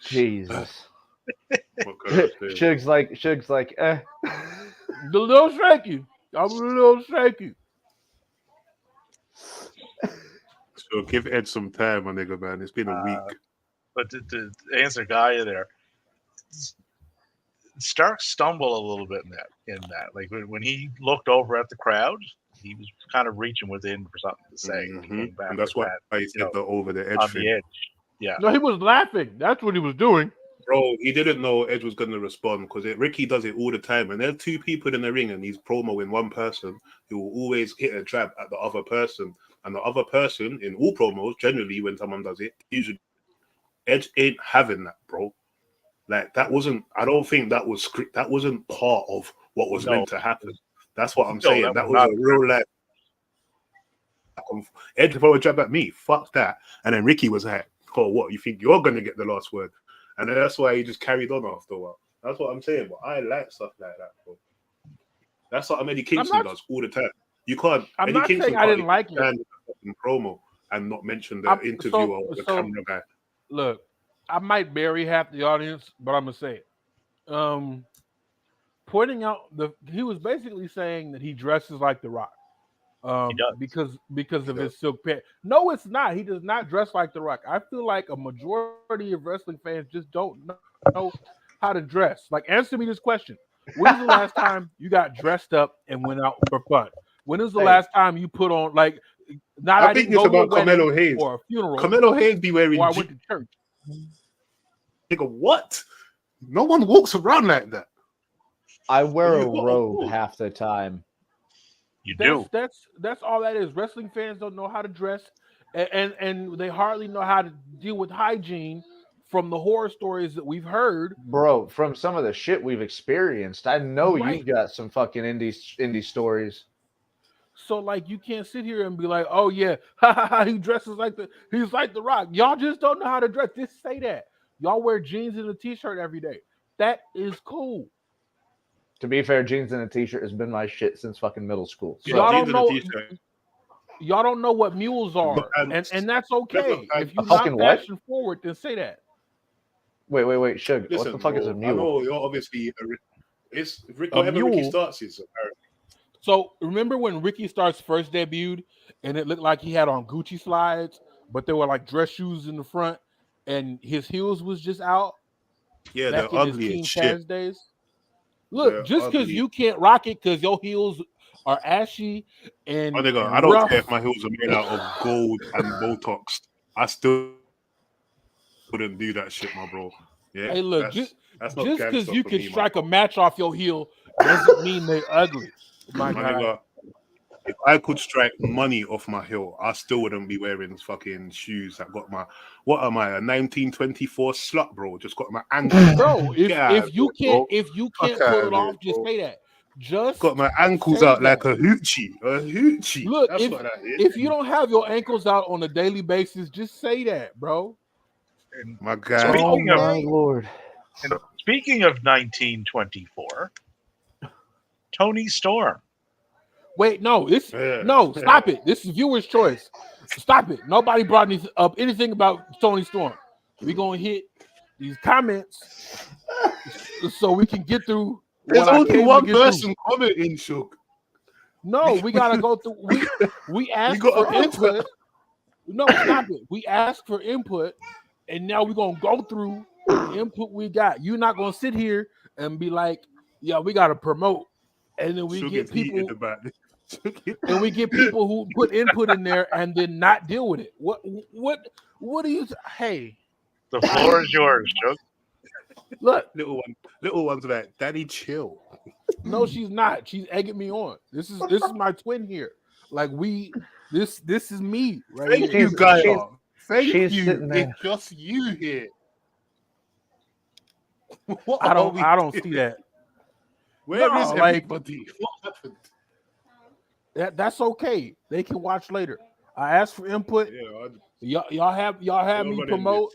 A: Jesus.
D: What can I say?
A: Shug's like, eh.
B: The little shaky. I'm a little shaky.
D: So give Ed some time, my nigga, man. It's been a week.
C: But to answer Gaia there, Stark stumbled a little bit in that. Like when he looked over at the crowd, he was kind of reaching within for something to say. He came back
D: And that's
C: with
D: why
C: that,
D: I said the over the edge
C: on
D: thing.
C: the edge. Yeah.
B: No, he was laughing. That's what he was doing.
D: Bro, he didn't know Edge was going to respond because Ricky does it all the time. And there are two people in the ring and he's promoing one person who will always hit a jab at the other person. And the other person, in all promos, generally when someone does it, usually Edge ain't having that, bro. Like, that wasn't, I don't think that was script. That wasn't part of what was meant to happen. That's what I'm saying. That was a real life. Edge throw a jab at me. Fuck that. And then Ricky was like, oh, what? You think you're going to get the last word? And then that's why he just carried on after a while. That's what I'm saying. But I like stuff like that, bro. That's what Eddie Kingston does all the time. You can't.
B: I'm
D: Eddie
B: not
D: Kingston
B: saying I didn't like it.
D: stand in promo and not mention the interviewer or the camera guy.
B: Look, I might bury half the audience, but I'm gonna say it. Pointing out he was basically saying that he dresses like The Rock. Because of his silk pants. No, it's not. He does not dress like The Rock. I feel like a majority of wrestling fans just don't know how to dress. Like, answer me this question. When's the last time you got dressed up and went out for fun? When is the last time you put on, like,
D: I think it's about Carmelo Hayes
B: or a funeral?
D: Carmelo Hayes be wearing.
B: Or I went to church.
D: Nigga, what? No one walks around like that.
A: I wear a robe half the time.
C: You do.
B: That's all that is. Wrestling fans don't know how to dress, and they hardly know how to deal with hygiene from the horror stories that we've heard.
A: Bro, from some of the shit we've experienced, I know you've got some fucking indie stories.
B: So, like, you can't sit here and be like, oh yeah, he dresses he's like The Rock. Y'all just don't know how to dress. Just say that. Y'all wear jeans and a t-shirt every day. That is cool.
A: To be fair, jeans and a t-shirt has been my shit since fucking middle school.
B: So y'all don't know. Y'all don't know what mules are,
D: And-
B: and that's okay.
D: and-
B: If you're
A: A
B: not
A: fucking what?
B: fashion forward, then say that.
A: Wait, Suge. What
D: Listen,
A: the fuck is a
D: bro,
A: mule?
D: I know you're obviously it's
B: A
D: whatever Ricky
B: mule.
D: Starks is. Apparently.
B: So remember when Ricky Starks first debuted, and it looked like he had on Gucci slides, but there were like dress shoes in the front, and his heels was just out
D: Yeah,
B: back
D: they're
B: in his
D: ugly
B: Team
D: as shit.
B: Taz days. Look,
D: They're
B: just because
D: ugly.
B: you can't rock it because your heels are ashy and,
D: Oh, nigga,
B: and
D: I don't
B: rough.
D: care if my heels are made out of gold and Botox. I still wouldn't do that shit, my bro. Yeah,
B: Hey, look,
D: that's not
B: just because
D: gangster
B: you
D: for
B: can
D: me,
B: strike a
D: man.
B: match off your heel doesn't mean they're ugly. My
D: My
B: God.
D: nigga, if I could strike money off my heel, I still wouldn't be wearing fucking shoes that got my. What am I? A 1924 slut, bro? Just got my ankle.
B: Bro,
D: Get out of
B: if you
D: here, bro.
B: if you
D: Fuck
B: can't
D: out
B: pull
D: of
B: it
D: here,
B: off, just
D: bro.
B: say that. Just
D: Got my ankles
B: say
D: out
B: that.
D: like a hoochie. A hoochie.
B: Look,
D: That's what that is.
B: if you don't have your ankles out on a daily basis, just say that, bro.
C: And
D: My guy.
C: Speaking
A: Oh
C: of-
A: my lord.
C: And speaking of 1924, Tony Storm.
B: Wait, no,
D: Yeah.
B: stop it. This is viewer's choice. Stop it. Nobody brought up anything about Tony Storm. We're gonna hit these comments so we can get through.
D: There's
B: what I
D: only
B: came to
D: one
B: get through.
D: person commenting, Shook.
B: No, we gotta go through. We asked
D: gotta
B: for
D: put
B: input. No, stop it. We asked for input, and now we're gonna go through the input we got. You're not gonna sit here and be like, "Yeah, we gotta promote," and then we
D: Shook
B: get
D: is heated
B: people,
D: about this.
B: and we get people who put input in there and then not deal with it. What do you? Hey,
C: The floor is yours, Chuck.
B: look.
D: Little ones like, Daddy, chill.
B: No, she's not. She's egging me on. This is my twin here. Like this is me right
D: Thank
B: here.
D: you, guys.
A: she's-
D: Thank
A: she's
D: you.
A: sitting there.
D: It's just you here. What
B: I
D: are we
B: don't
D: doing?
B: see that.
D: Where
B: No,
D: is
B: like-
D: everybody? What happened?
B: That's okay. They can watch later. I asked for input.
D: Yeah,
B: Y'all have me
D: running
B: promote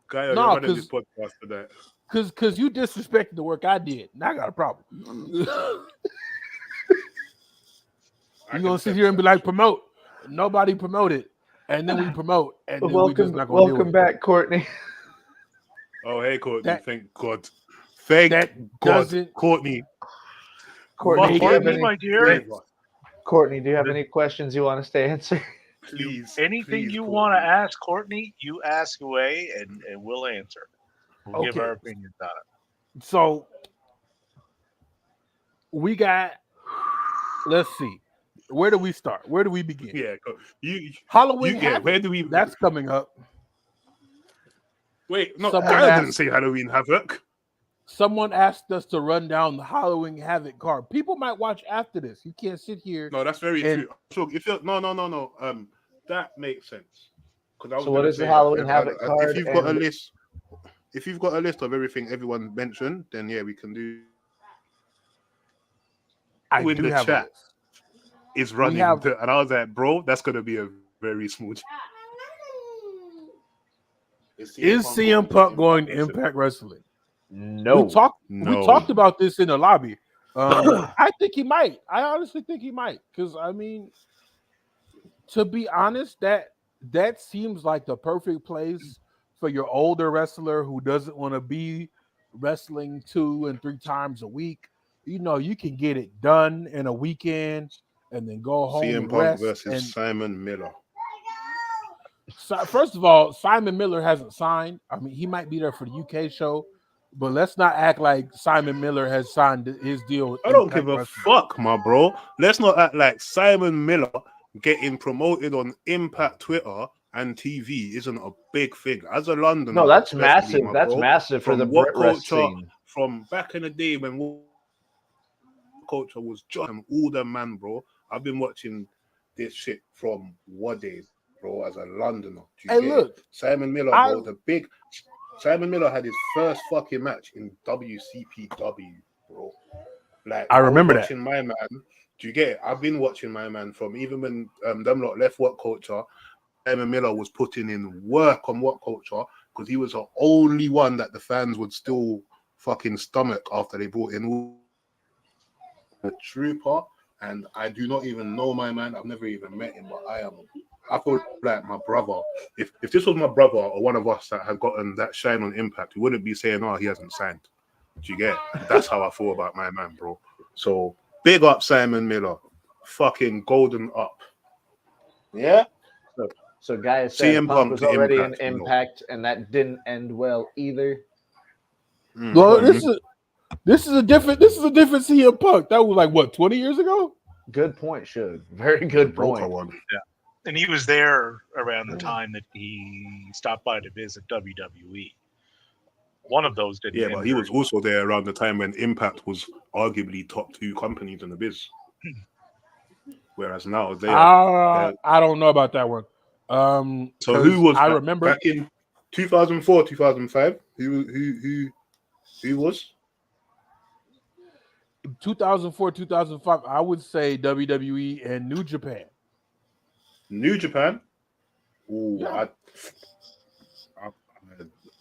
D: Guy,
B: No,
D: you're running this podcast for that.
B: because you disrespected the work I did. Now I got a problem. You're gonna sit here and be like, promote. Nobody promoted, and then we promote, and then we just not gonna deal
A: Welcome
B: with
A: back, Courtney.
D: Oh, hey, Courtney.
B: That-
D: Thank God. Thank
B: that
D: God.
B: doesn't-
D: Courtney.
A: Courtney, do you have
C: Courtney,
A: any,
C: my dear,
A: Courtney, do you have any questions you want us to answer?
D: Please.
C: anything
D: please,
C: you
D: Courtney.
C: want to ask Courtney, you ask away, and we'll answer. We'll give
B: Okay.
C: our opinions on it.
B: So we got. Let's see. Where do we start? Where do we begin?
D: Yeah, go.
B: Halloween.
D: Yeah,
B: Havoc,
D: where do we.
B: that's coming up.
D: Wait, no,
B: Someone
D: Guy
B: asked-
D: didn't say Halloween Havoc.
B: Someone asked us to run down the Halloween Havoc card. People might watch after this. You can't sit here.
D: No, that's very
B: And-
D: true. So if you're no. That makes sense.
A: So what is the Halloween Havoc card?
D: If you've got a
A: and-
D: list, of everything everyone mentioned, then yeah, we can do.
B: I
D: in
B: do
D: the
B: have a
D: chat.
B: list.
D: Is running,
B: have-
D: and I was like, bro, that's gonna be a very small.
B: Is CM Punk going to Impact Wrestling?
A: No.
B: We talked
D: No.
B: about this in the lobby. I think he might. I honestly think he might. Because I mean, to be honest, that seems like the perfect place for your older wrestler who doesn't want to be wrestling 2 and 3 times a week. You know, you can get it done in a weekend and then go home
D: CM
B: and
D: Punk
B: rest.
D: versus
B: And
D: Simon Miller.
B: first of all, Simon Miller hasn't signed. I mean, he might be there for the UK show, but let's not act like Simon Miller has signed his deal. With
D: I don't
B: Impact
D: give a
B: Wrestling.
D: fuck, my bro. Let's not act like Simon Miller getting promoted on Impact Twitter and TV isn't a big thing. As a Londoner,
A: No, that's
D: especially,
A: massive.
D: my
A: That's
D: bro,
A: massive for
D: from
A: the
D: what
A: Brit Rest
D: culture-
A: scene.
D: From back in the day when culture was just all the man, bro. I've been watching this shit from what days, bro, as a Londoner. Do you
B: Hey,
D: get it?
B: look,
D: Simon Miller, bro, Simon Miller had his first fucking match in WCPW, bro. Like
B: I remember
D: was
B: that.
D: watching my man. Do you get it? I've been watching my man from even when them lot left What Culture. Simon Miller was putting in work on What Culture because he was the only one that the fans would still fucking stomach after they brought in the Trooper, and I do not even know my man. I've never even met him, but I feel like my brother. If this was my brother or one of us that had gotten that shine on Impact, we wouldn't be saying, "Oh, he hasn't signed." Do you get? That's how I feel about my man, bro. So big up Simon Miller, fucking golden up. Yeah.
A: So guys said
D: CM
A: Punk
D: Punk
A: was
D: to
A: already
D: Impact,
A: in
D: you know.
A: Impact, and that didn't end well either.
B: Well, this is a different CM Punk. That was like what, 20 years ago?
A: Good point, Shug. Very good
D: broker
A: point.
D: one.
C: And he was there around the time that he stopped by to visit WWE. One of those didn't.
D: Yeah, but he was also there around the time when Impact was arguably top 2 companies in the biz. Whereas now they are.
B: I don't know about that one.
D: So who was
B: I
D: that
B: remember
D: back in 2004, 2005? Who was?
B: 2004, 2005. I would say WWE and New Japan.
D: New Japan? Ooh,
B: Yeah.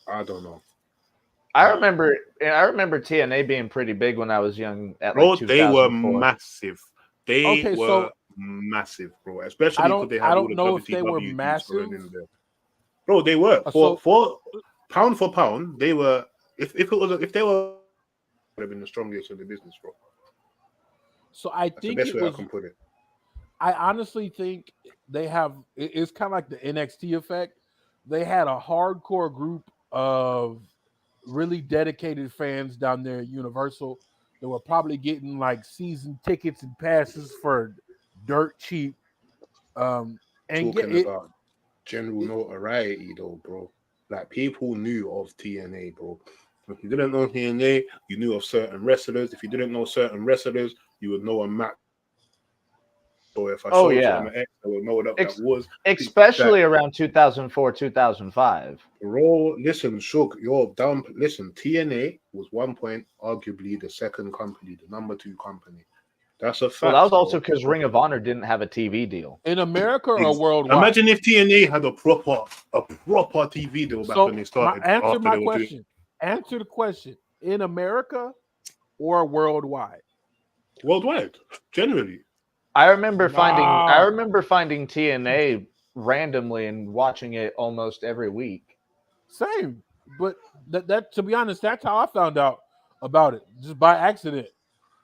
D: I don't know.
A: I remember TNA being pretty big when I was young.
D: Bro,
A: Like
D: they were
A: 2004.
D: massive. They
B: Okay,
D: were
B: so
D: massive, bro. Especially because they had
B: I
D: all
B: don't
D: the
B: know if they were
D: WCW dudes
B: massive.
D: going in there. Bro, they were for pound. They were if they were would have been the strongest in the business, bro.
B: So I
D: That's the
B: think
D: best
B: it
D: way I
B: was.
D: can put it.
B: I honestly think they have. It's kind of like the NXT effect. They had a hardcore group of really dedicated fans down there at Universal that were probably getting like season tickets and passes for dirt cheap. And
D: Talking about general notoriety, though, bro. Like people knew of TNA, bro. If you didn't know TNA, you knew of certain wrestlers. If you didn't know certain wrestlers, you would know a match. So if I showed you on the X, I would know what that was.
A: Especially around 2004, 2005.
D: Bro, listen, Shook, you're down. Listen, TNA was one point arguably the second company, the number 2 company. That's a fact.
A: Well, that was also because Ring of Honor didn't have a TV deal
B: in America or worldwide.
D: Imagine if TNA had a proper TV deal back when they started.
B: Answer my question. Answer the question. In America or worldwide?
D: Worldwide, generally.
A: I remember finding TNA randomly and watching it almost every week.
B: Same, but that to be honest, that's how I found out about it, just by accident.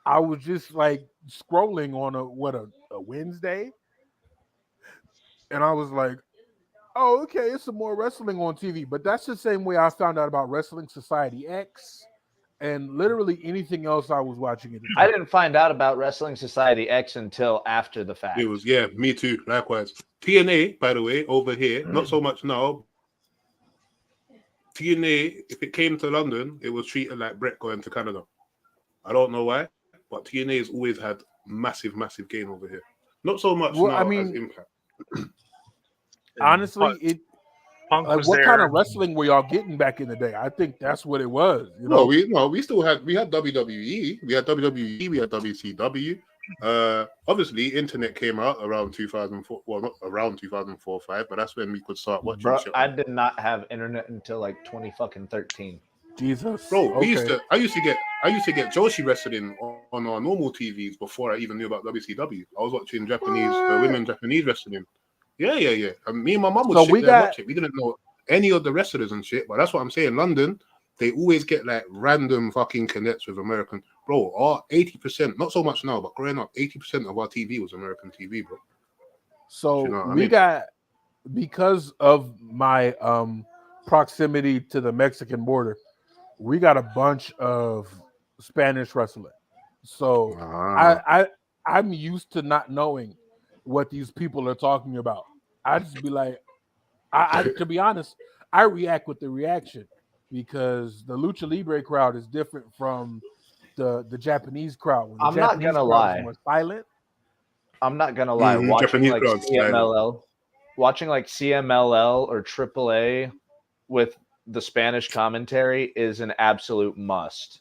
B: I was just like scrolling on a Wednesday, and I was like, "Oh, okay, it's some more wrestling on TV." But that's the same way I found out about Wrestling Society X. And literally anything else I was watching it.
A: I didn't find out about Wrestling Society X until after the fact.
D: It was, me too. Likewise. TNA, by the way, over here, not so much now. TNA, if it came to London, it was treated like Brett going to Canada. I don't know why, but TNA has always had massive, massive gain over here. Not so much now as Impact.
B: Honestly, Like, what kind of wrestling were y'all getting back in the day? I think that's what it was. You know,
D: we had WWE, we had WCW. Obviously, internet came out around 2004. Well, not around 2004 5, but that's when we could start watching.
A: Bro, I did not have internet until like 2013.
B: Jesus,
D: bro. I used to get Joshi wrestling on our normal TVs before I even knew about WCW. I was watching women Japanese wrestling. Yeah. And me and my mum would sit there and watch it. We didn't know any of the wrestlers and shit, but that's what I'm saying. London, they always get like random fucking connects with American. Bro, our 80%, not so much now, but growing up, 80% of our TV was American TV, bro.
B: So got, because of my proximity to the Mexican border, we got a bunch of Spanish wrestling. So I'm used to not knowing what these people are talking about. I just be like, to be honest, I react with the reaction because the Lucha Libre crowd is different from the Japanese crowd. When the
A: I'm
B: Japanese
A: not gonna
B: crowd
A: lie.
B: is more silent.
A: I'm not gonna lie. Watching like CMLL or AAA with the Spanish commentary is an absolute must.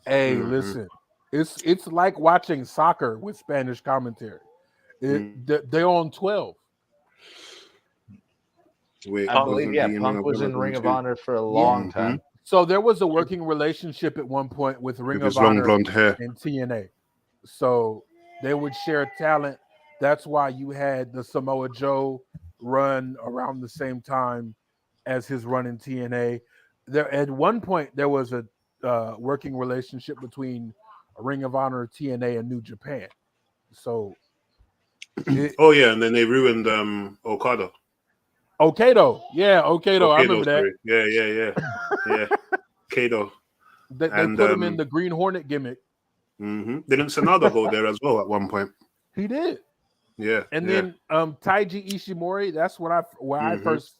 B: Hey, listen, it's like watching soccer with Spanish commentary. They're on 12.
A: I believe, Punk was in Ring of Honor for a long time.
B: So there was a working relationship at one point with Ring of Honor and TNA. So They would share talent. That's why you had the Samoa Joe run around the same time as his run in TNA. There at one point there was a working relationship between Ring of Honor, TNA, and New Japan. So,
D: Oh yeah, and then they ruined Okada.
B: Okado, yeah, Okado. I remember that.
D: Sorry. Yeah. Kado.
B: They put him in the Green Hornet gimmick.
D: Didn't Sanada go there as well at one point?
B: He did.
D: Yeah.
B: And then Taiji Ishimori. That's when I first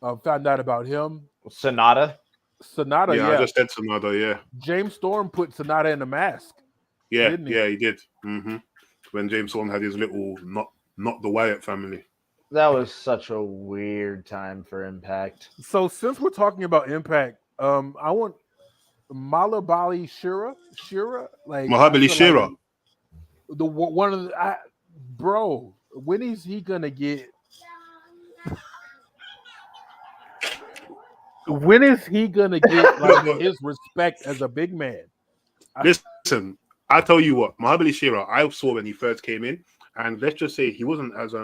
B: found out about him.
A: Sonata.
B: Sonata.
D: Yeah,
B: Yeah.
D: I just said Sanada. Yeah.
B: James Storm put Sonata in the mask.
D: Yeah.
B: Didn't he?
D: Yeah, he did. When James Storm had his little not the Wyatt family.
A: That was such a weird time for Impact.
B: So since we're talking about Impact, I want Mahabali Shira, like
D: Mahabali Shira.
B: Like the one of the bro. When is he gonna get? When is he gonna get like his respect as a big man?
D: Listen, I tell you what, Mahabali Shira, I saw when he first came in, and let's just say he wasn't as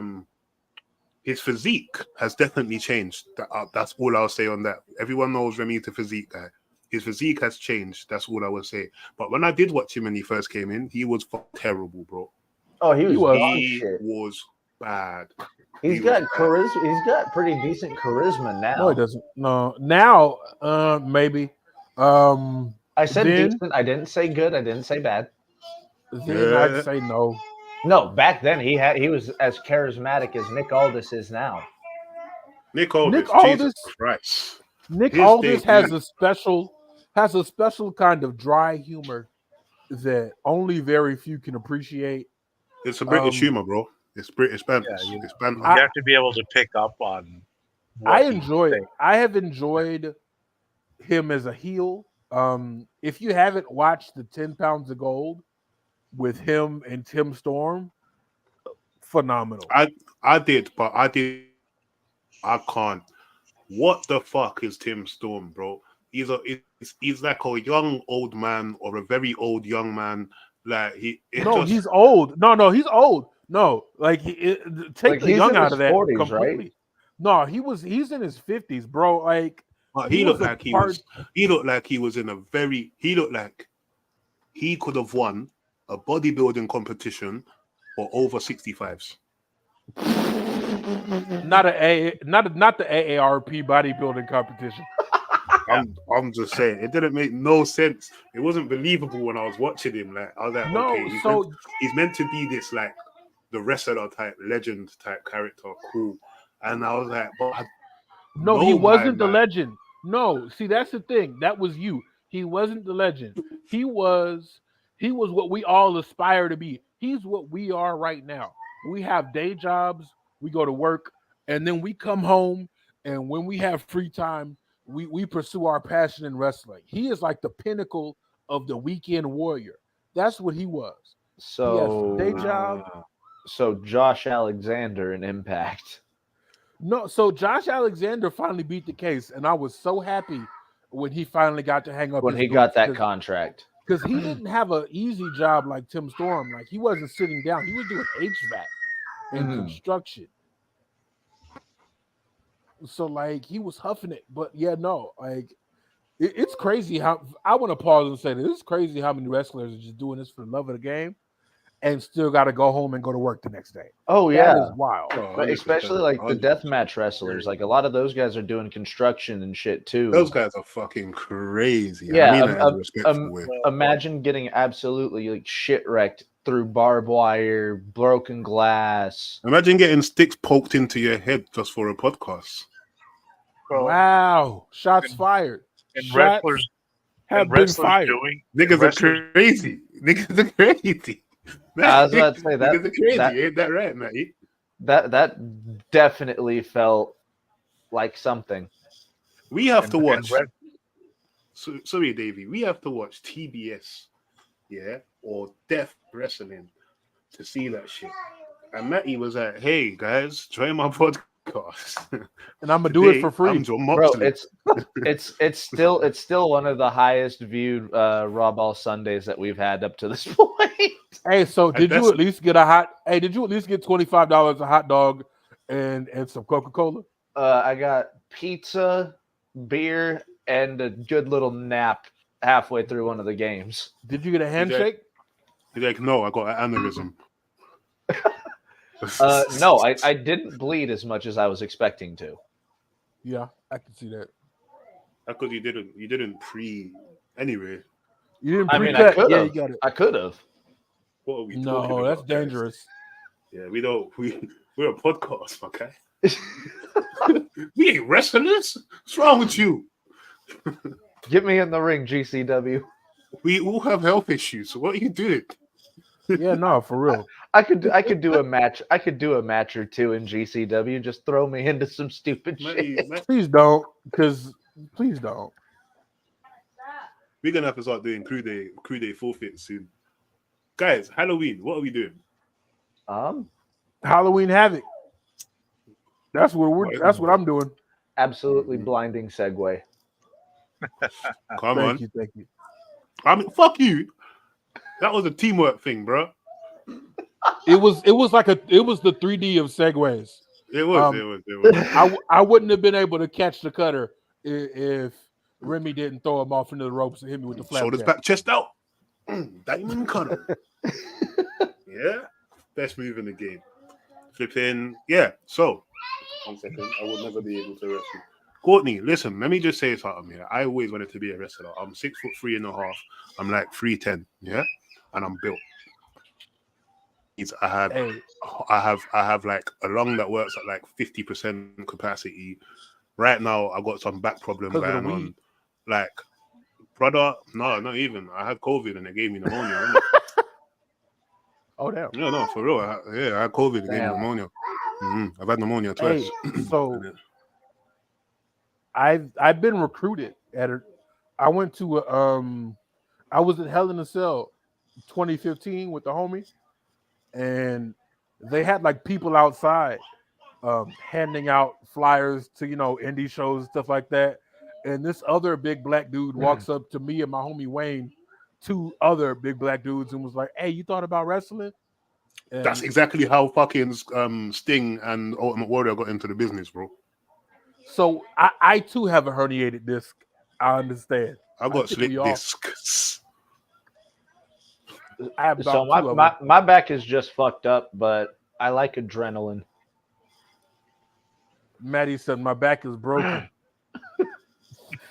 D: his physique has definitely changed. That's all I'll say on that. Everyone knows Remy the physique guy. His physique has changed. That's all I will say. But when I did watch him when he first came in, he was terrible, bro.
A: Oh, he
D: was bad.
A: He's got charisma. He's got pretty decent charisma now.
B: No, he doesn't. No, now maybe.
A: I said
B: then,
A: decent. I didn't say good. I didn't say bad.
B: Then I'd say no.
A: No, back then he was as charismatic as Nick Aldis is now.
B: Nick Aldis has a special kind of dry humor that only very few can appreciate.
D: It's a British humor, bro. It's British banter.
C: You
D: It's banter.
C: have to be able to pick up on.
B: I have enjoyed him as a heel. If you haven't watched the 10 Pounds of Gold with him and Tim Storm, phenomenal.
D: I did. I can't. What the fuck is Tim Storm, bro? He's like a young old man or a very old young man. Like he's
B: old. No, he's old. No, like take the young out of that
A: 40s,
B: completely.
A: Right?
B: No, he's in his 50s, bro. Like
D: he looked like he was in a very. He looked like he could have won a bodybuilding competition for over 65s.
B: Not the AARP bodybuilding competition.
D: I'm just saying, it didn't make no sense. It wasn't believable when I was watching him. Like I was like,
B: no,
D: okay, he's meant to be this like the wrestler type, legend type character, cool. And I was like, but
B: no, he wasn't the legend. No, see, that's the thing. That was you. He wasn't the legend. He was what we all aspire to be. He's what we are right now. We have day jobs, we go to work, and then we come home, and when we have free time, we pursue our passion in wrestling. He is like the pinnacle of the weekend warrior. That's what he was.
A: So
B: day job.
A: So Josh Alexander in Impact.
B: No, so Josh Alexander finally beat the case, and I was so happy when he finally got to hang up.
A: When he got that contract.
B: Because he didn't have an easy job like Tim Storm. Like he wasn't sitting down. He was doing HVAC and construction. So like he was huffing it. But yeah, no, like it's crazy how I want to pause and say this. It's crazy how many wrestlers are just doing this for the love of the game and still got to go home and go to work the next day.
A: Oh yeah,
B: that is wild.
A: But especially like the deathmatch wrestlers, like a lot of those guys are doing construction and shit too.
D: Those guys are fucking crazy.
A: Yeah,
D: I mean,
A: imagine getting absolutely like shit wrecked through barbed wire, broken glass.
D: Imagine getting sticks poked into your head just for a podcast.
B: Wow, shots fired.
C: And
B: shots
C: wrestlers
B: have been fired.
D: Niggas are crazy. Niggas are crazy.
A: I was about to say that.
D: Niggas are crazy. Ain't that right, Matty?
A: That definitely felt like something.
D: We have to watch. Sorry, Davey. We have to watch TBS, yeah, or Death Wrestling to see that shit. And Matty was like, "Hey guys, join my podcast podcast.
B: and I'm gonna do it
D: Today,
B: for free.
D: I'm John
A: Bro,
D: Moxley.
A: it's still one of the highest viewed Raw Ball Sundays that we've had up to this point.
B: Hey, so did you
D: that's-
B: at least get a hot? Hey, did you at least get $25 a hot dog and some Coca-Cola?
A: I got pizza, beer, and a good little nap halfway through one of the games.
B: Did you get a handshake?
D: He's like, no, I got an aneurysm.
A: No, I didn't bleed as much as I was expecting to.
B: Yeah, I can see that.
D: Because you didn't pre anyway.
B: You didn't
A: I mean,
B: pre-cut.
A: I could
B: Yeah,
A: have.
B: you got it.
A: I could have.
D: What are we talking
B: No,
D: about,
B: that's
D: guys?
B: dangerous.
D: Yeah, we're a podcast, okay? We ain't wrestlers. What's wrong with you?
A: Get me in the ring, GCW.
D: We all have health issues. So what are you doing?
B: Yeah, no, for real.
A: I could do a match. I could do a match or two in GCW. Just throw me into some stupid shit.
B: Please don't, because please don't.
D: We're gonna have to start doing crew day forfeits soon. Guys, Halloween, what are we doing?
B: Halloween Havoc. That's what I'm doing.
A: Absolutely blinding segue.
D: Come on.
B: Thank you.
D: I mean, fuck you. That was a teamwork thing, bro.
B: It was the 3D of segues.
D: It was.
B: I wouldn't have been able to catch the cutter if Remy didn't throw him off into the ropes and hit me with the
D: Shoulders
B: flapjack.
D: back, chest out. Diamond cutter. Yeah. Best move in the game. Flipping. Yeah. So, 1 second. I would never be able to wrestle. Courtney, listen, let me just say something here. I always wanted to be a wrestler. I'm 6'3.5". I'm like 3'10". Yeah. And I'm built. I have like a lung that works at like 50% capacity. Right now, I got some back problem going on. Like, brother, no, not even. I had COVID and they gave me pneumonia.
B: Oh damn!
D: No, for real. I had COVID and gave me pneumonia. I've had pneumonia twice.
B: Hey, so I've been recruited at a. I went to I was at Hell in a Cell 2015 with the homie, and they had like people outside handing out flyers to indie shows and stuff like that. And this other big black dude walks up to me and my homie Wayne, two other big black dudes, and was like, "Hey, you thought about wrestling?" And
D: that's exactly how fucking Sting and Ultimate Warrior got into the business, bro.
B: So I too have a herniated disc. I understand.
D: I got slick discs.
B: I have
A: So my back is just fucked up, but I like adrenaline.
B: Maddie said my back is broken.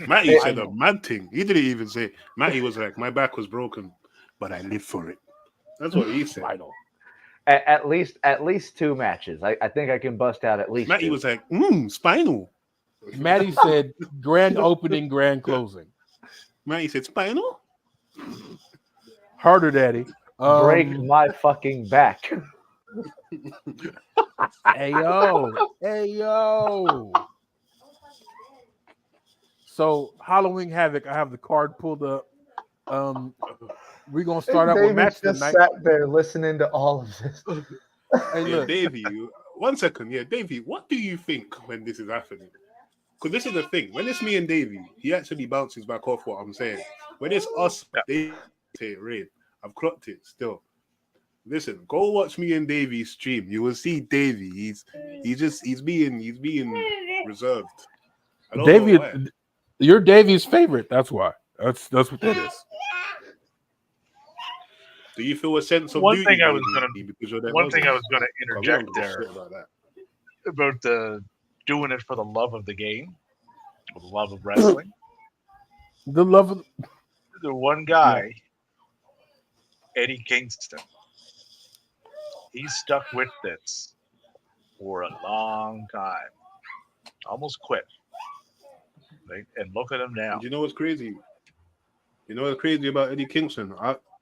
D: Matty said a mad thing. He didn't even say. Matty was like, my back was broken, but I live for it. That's what he said.
A: At least 2 matches. I think I can bust out at least.
D: Matty
A: 2.
D: was like, spinal.
B: Maddie said grand opening, grand closing.
D: Matty said spinal.
B: Harder, daddy.
A: Break my fucking back.
B: Hey yo. So Halloween Havoc, I have the card pulled up. We're gonna start out with match
A: just
B: tonight.
A: sat there listening to all of this.
B: Hey,
D: Yeah,
B: look.
D: Davey, 1 second. Yeah, Davey, what do you think when this is happening? Because this is the thing. When it's me and Davey, he actually bounces back off what I'm saying. When it's us, they say it rain. I've clocked it still. Listen, go watch me and Davey's stream. You will see Davey. He's being reserved. I don't know why.
B: Davey, you're Davey's favorite. That's why. That's what that is.
D: Do you feel a sense of
C: One
D: duty
C: thing I
D: towards
C: was
D: me because you're their
C: One thing I
D: husband?
C: was going to
D: God, we don't
C: interject
D: give a
C: there
D: shit about that.
C: about doing it for the love of the game, for the love of wrestling.
B: The love of
C: The one guy, Eddie Kingston, he stuck with this for a long time. Almost quit. Right? And look at him now.
D: And you know what's crazy? You know what's crazy about Eddie Kingston?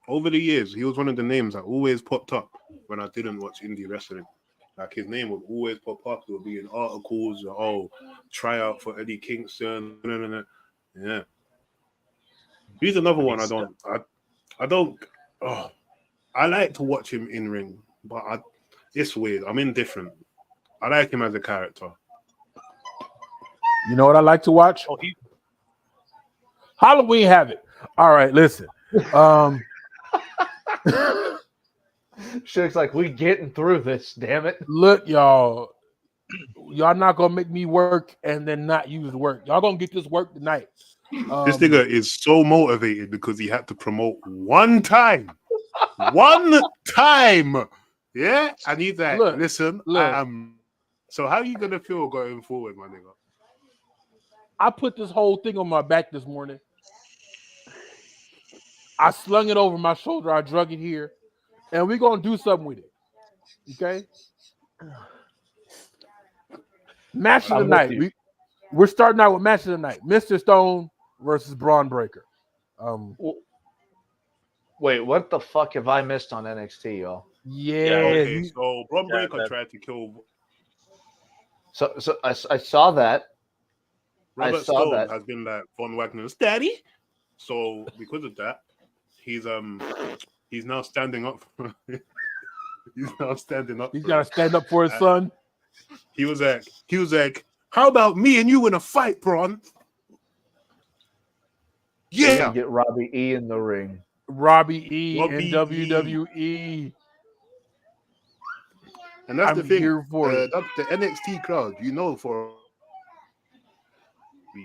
D: Over the years, he was one of the names that always popped up when I didn't watch indie wrestling. Like his name would always pop up. There would be in articles, try out for Eddie Kingston. Yeah. He's another one I like to watch him in ring, but it's weird. I'm indifferent. I like him as a character.
B: You know what I like to watch?
C: Oh,
B: Halloween Havoc. All right, listen.
A: Shit's like, we getting through this, damn it.
B: Look, y'all not gonna make me work and then not use work. Y'all gonna get this work tonight.
D: This nigga is so motivated because he had to promote one time. One time. Yeah? And he's like,
B: Look,
D: listen,
B: look.
D: So how you gonna feel going forward, my nigga?
B: I put this whole thing on my back this morning. I slung it over my shoulder. I drug it here, and we're gonna do something with it. Okay. Match of the night. We're starting out with match of the night. Mr. Stone versus Braun Breaker.
A: Wait, what the fuck have I missed on NXT, y'all?
B: Yeah.
D: Okay, so Braun Breaker tried to kill.
A: So I saw that.
D: Robert
A: I saw
D: Stone
A: that.
D: has been like Von Wagner's daddy. So because of that, he's now standing up. He's now standing up.
B: He's got to stand up for his son.
D: He was like, how about me and you in a fight, Braun? Yeah.
A: Get Robbie E in the ring.
B: Robbie E in
D: Robbie
B: WWE.
D: And that's
B: I'm
D: the thing.
B: here for it.
D: That's the NXT crowd, you know, for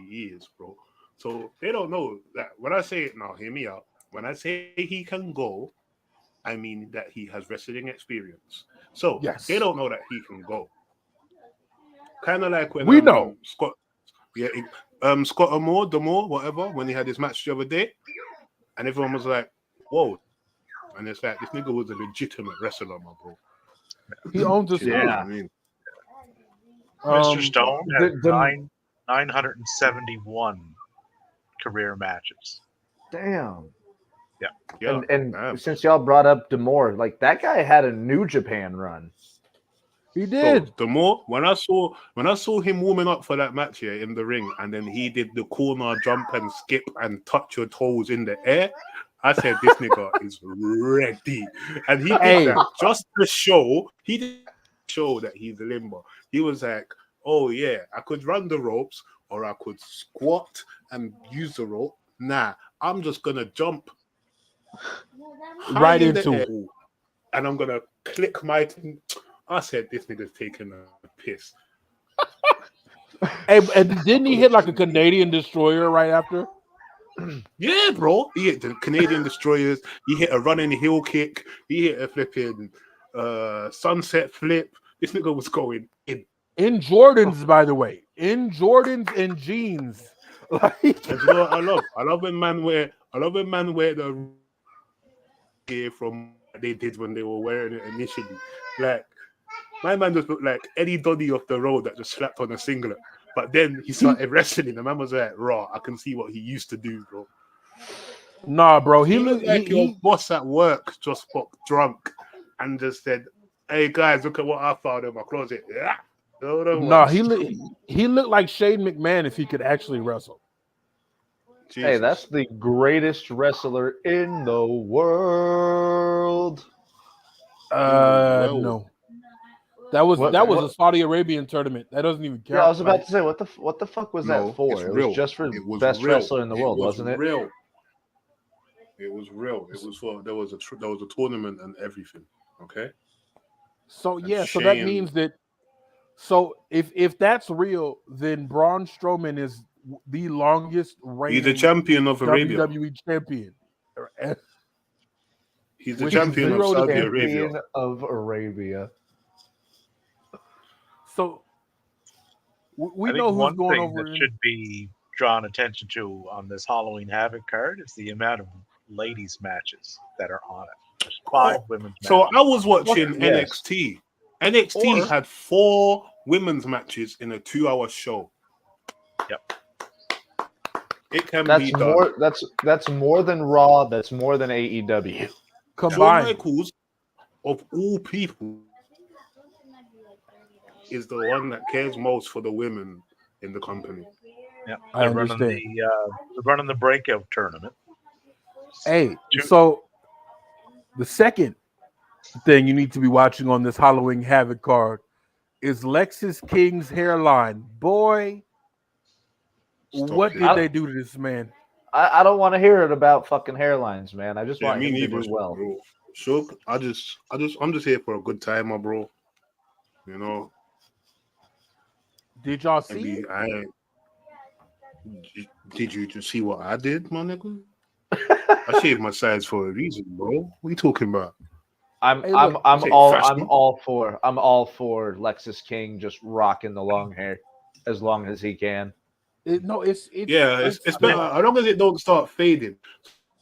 D: years, bro. So they don't know that when I say it now, hear me out. When I say he can go, I mean that he has wrestling experience. So
B: Yes.
D: they don't know that he can go. Kind of like when
B: we know
D: Scott D'Amore, whatever, when he had his match the other day, and everyone was like, "Whoa!" And it's like this nigga was a legitimate wrestler, my bro.
B: he owns his
A: Yeah.
D: I mean,
C: Mr. Stone has
A: the-
C: 971 career matches.
A: Damn.
D: yeah.
A: And
D: damn.
A: since y'all brought up D'Amore, like that guy had a New Japan run.
B: He did.
D: So, D'Amore, when I saw him warming up for that match here in the ring, and then he did the corner jump and skip and touch your toes in the air, I said this nigga is ready, and he did that just to show. He did show that he's a limber. He was like, "Oh yeah, I could run the ropes, or I could squat and use the rope. Nah, I'm just gonna jump
B: Right
D: high in the
B: into
D: air,
B: it.
D: and I'm gonna click my thing." I said, "This nigga's taking a piss."
B: Hey, and didn't he hit like a Canadian destroyer right after?
D: Yeah, bro. He hit the Canadian destroyers. He hit a running heel kick. He hit a flipping sunset flip. This nigga was going in.
B: In Jordans, by the way. In Jordans and jeans. Like,
D: And you know what I love? I love when man wear the gear from what they did when they were wearing it initially. Like my man just looked like Eddie Doddy off the road that just slapped on a singlet. But then he started wrestling. The man was like, raw. I can see what he used to do, bro.
B: nah, bro.
D: He looked like your boss at work just got drunk and just said, "Hey guys, look at what I found in my closet." Yeah.
B: No, he looked like Shane McMahon if he could actually wrestle.
D: Jesus.
A: Hey, that's the greatest wrestler in the world.
B: No. That was
A: What-
B: a Saudi Arabian tournament. That doesn't even count.
A: Yeah, I was about
B: Like,
A: to say, what the fuck was
D: No,
A: that for?
D: it's
A: It
D: real.
A: was just for
D: It was
A: best
D: real.
A: wrestler in the world, wasn't it?
D: Real. It was real. It was for there was a tournament and everything. Okay.
B: so
D: And
B: yeah, so that
D: Shane-
B: means that. So if that's real, then Braun Strowman is the longest reigning
D: He's the champion of Arabia.
B: WWE champion.
D: He's the
B: With
D: champion of
B: zero
D: Saudi
A: Champion
D: Arabia.
A: of Arabia.
B: So we
C: I think
B: know who's
C: one
B: going
C: thing
B: over.
C: that should be drawn attention to on this Halloween Havoc card is the amount of ladies matches that are on it. There's 5 women's
D: So
C: matches.
D: I was watching
A: Yes.
D: NXT. NXT
B: Or-
D: had 4 women's matches in a 2-hour show.
C: Yep.
D: It can
A: That's
D: be done.
A: more. That's more than Raw. That's more than AEW.
D: Shawn
B: combined.
D: Michaels, of all people, is the one that cares most for the women in the company.
C: Yeah,
B: I
C: they're running
B: understand.
C: they're running the breakout tournament.
B: Hey, so the second thing you need to be watching on this Halloween Havoc card is Lexis King's hairline. Boy,
D: Stop
B: What
D: it.
B: did they do to this man?
A: I don't want to hear it about fucking hairlines, man. I just
D: Yeah,
A: want
D: me
A: him to
D: neither,
A: do well.
D: bro. Shook, I'm just here for a good time, my bro. You know,
B: Did y'all
D: and
B: see it?
D: did you just see what I did, my nigga? I shaved my sides for a reason, bro. What are you talking about?
A: I'm
B: Hey,
A: I'm
B: look,
A: I'm
D: Say
A: all
D: fashion.
A: I'm all for Lexus King just rocking the long hair as long as he can.
B: no, it's
D: Yeah, it's better as long as it don't start fading.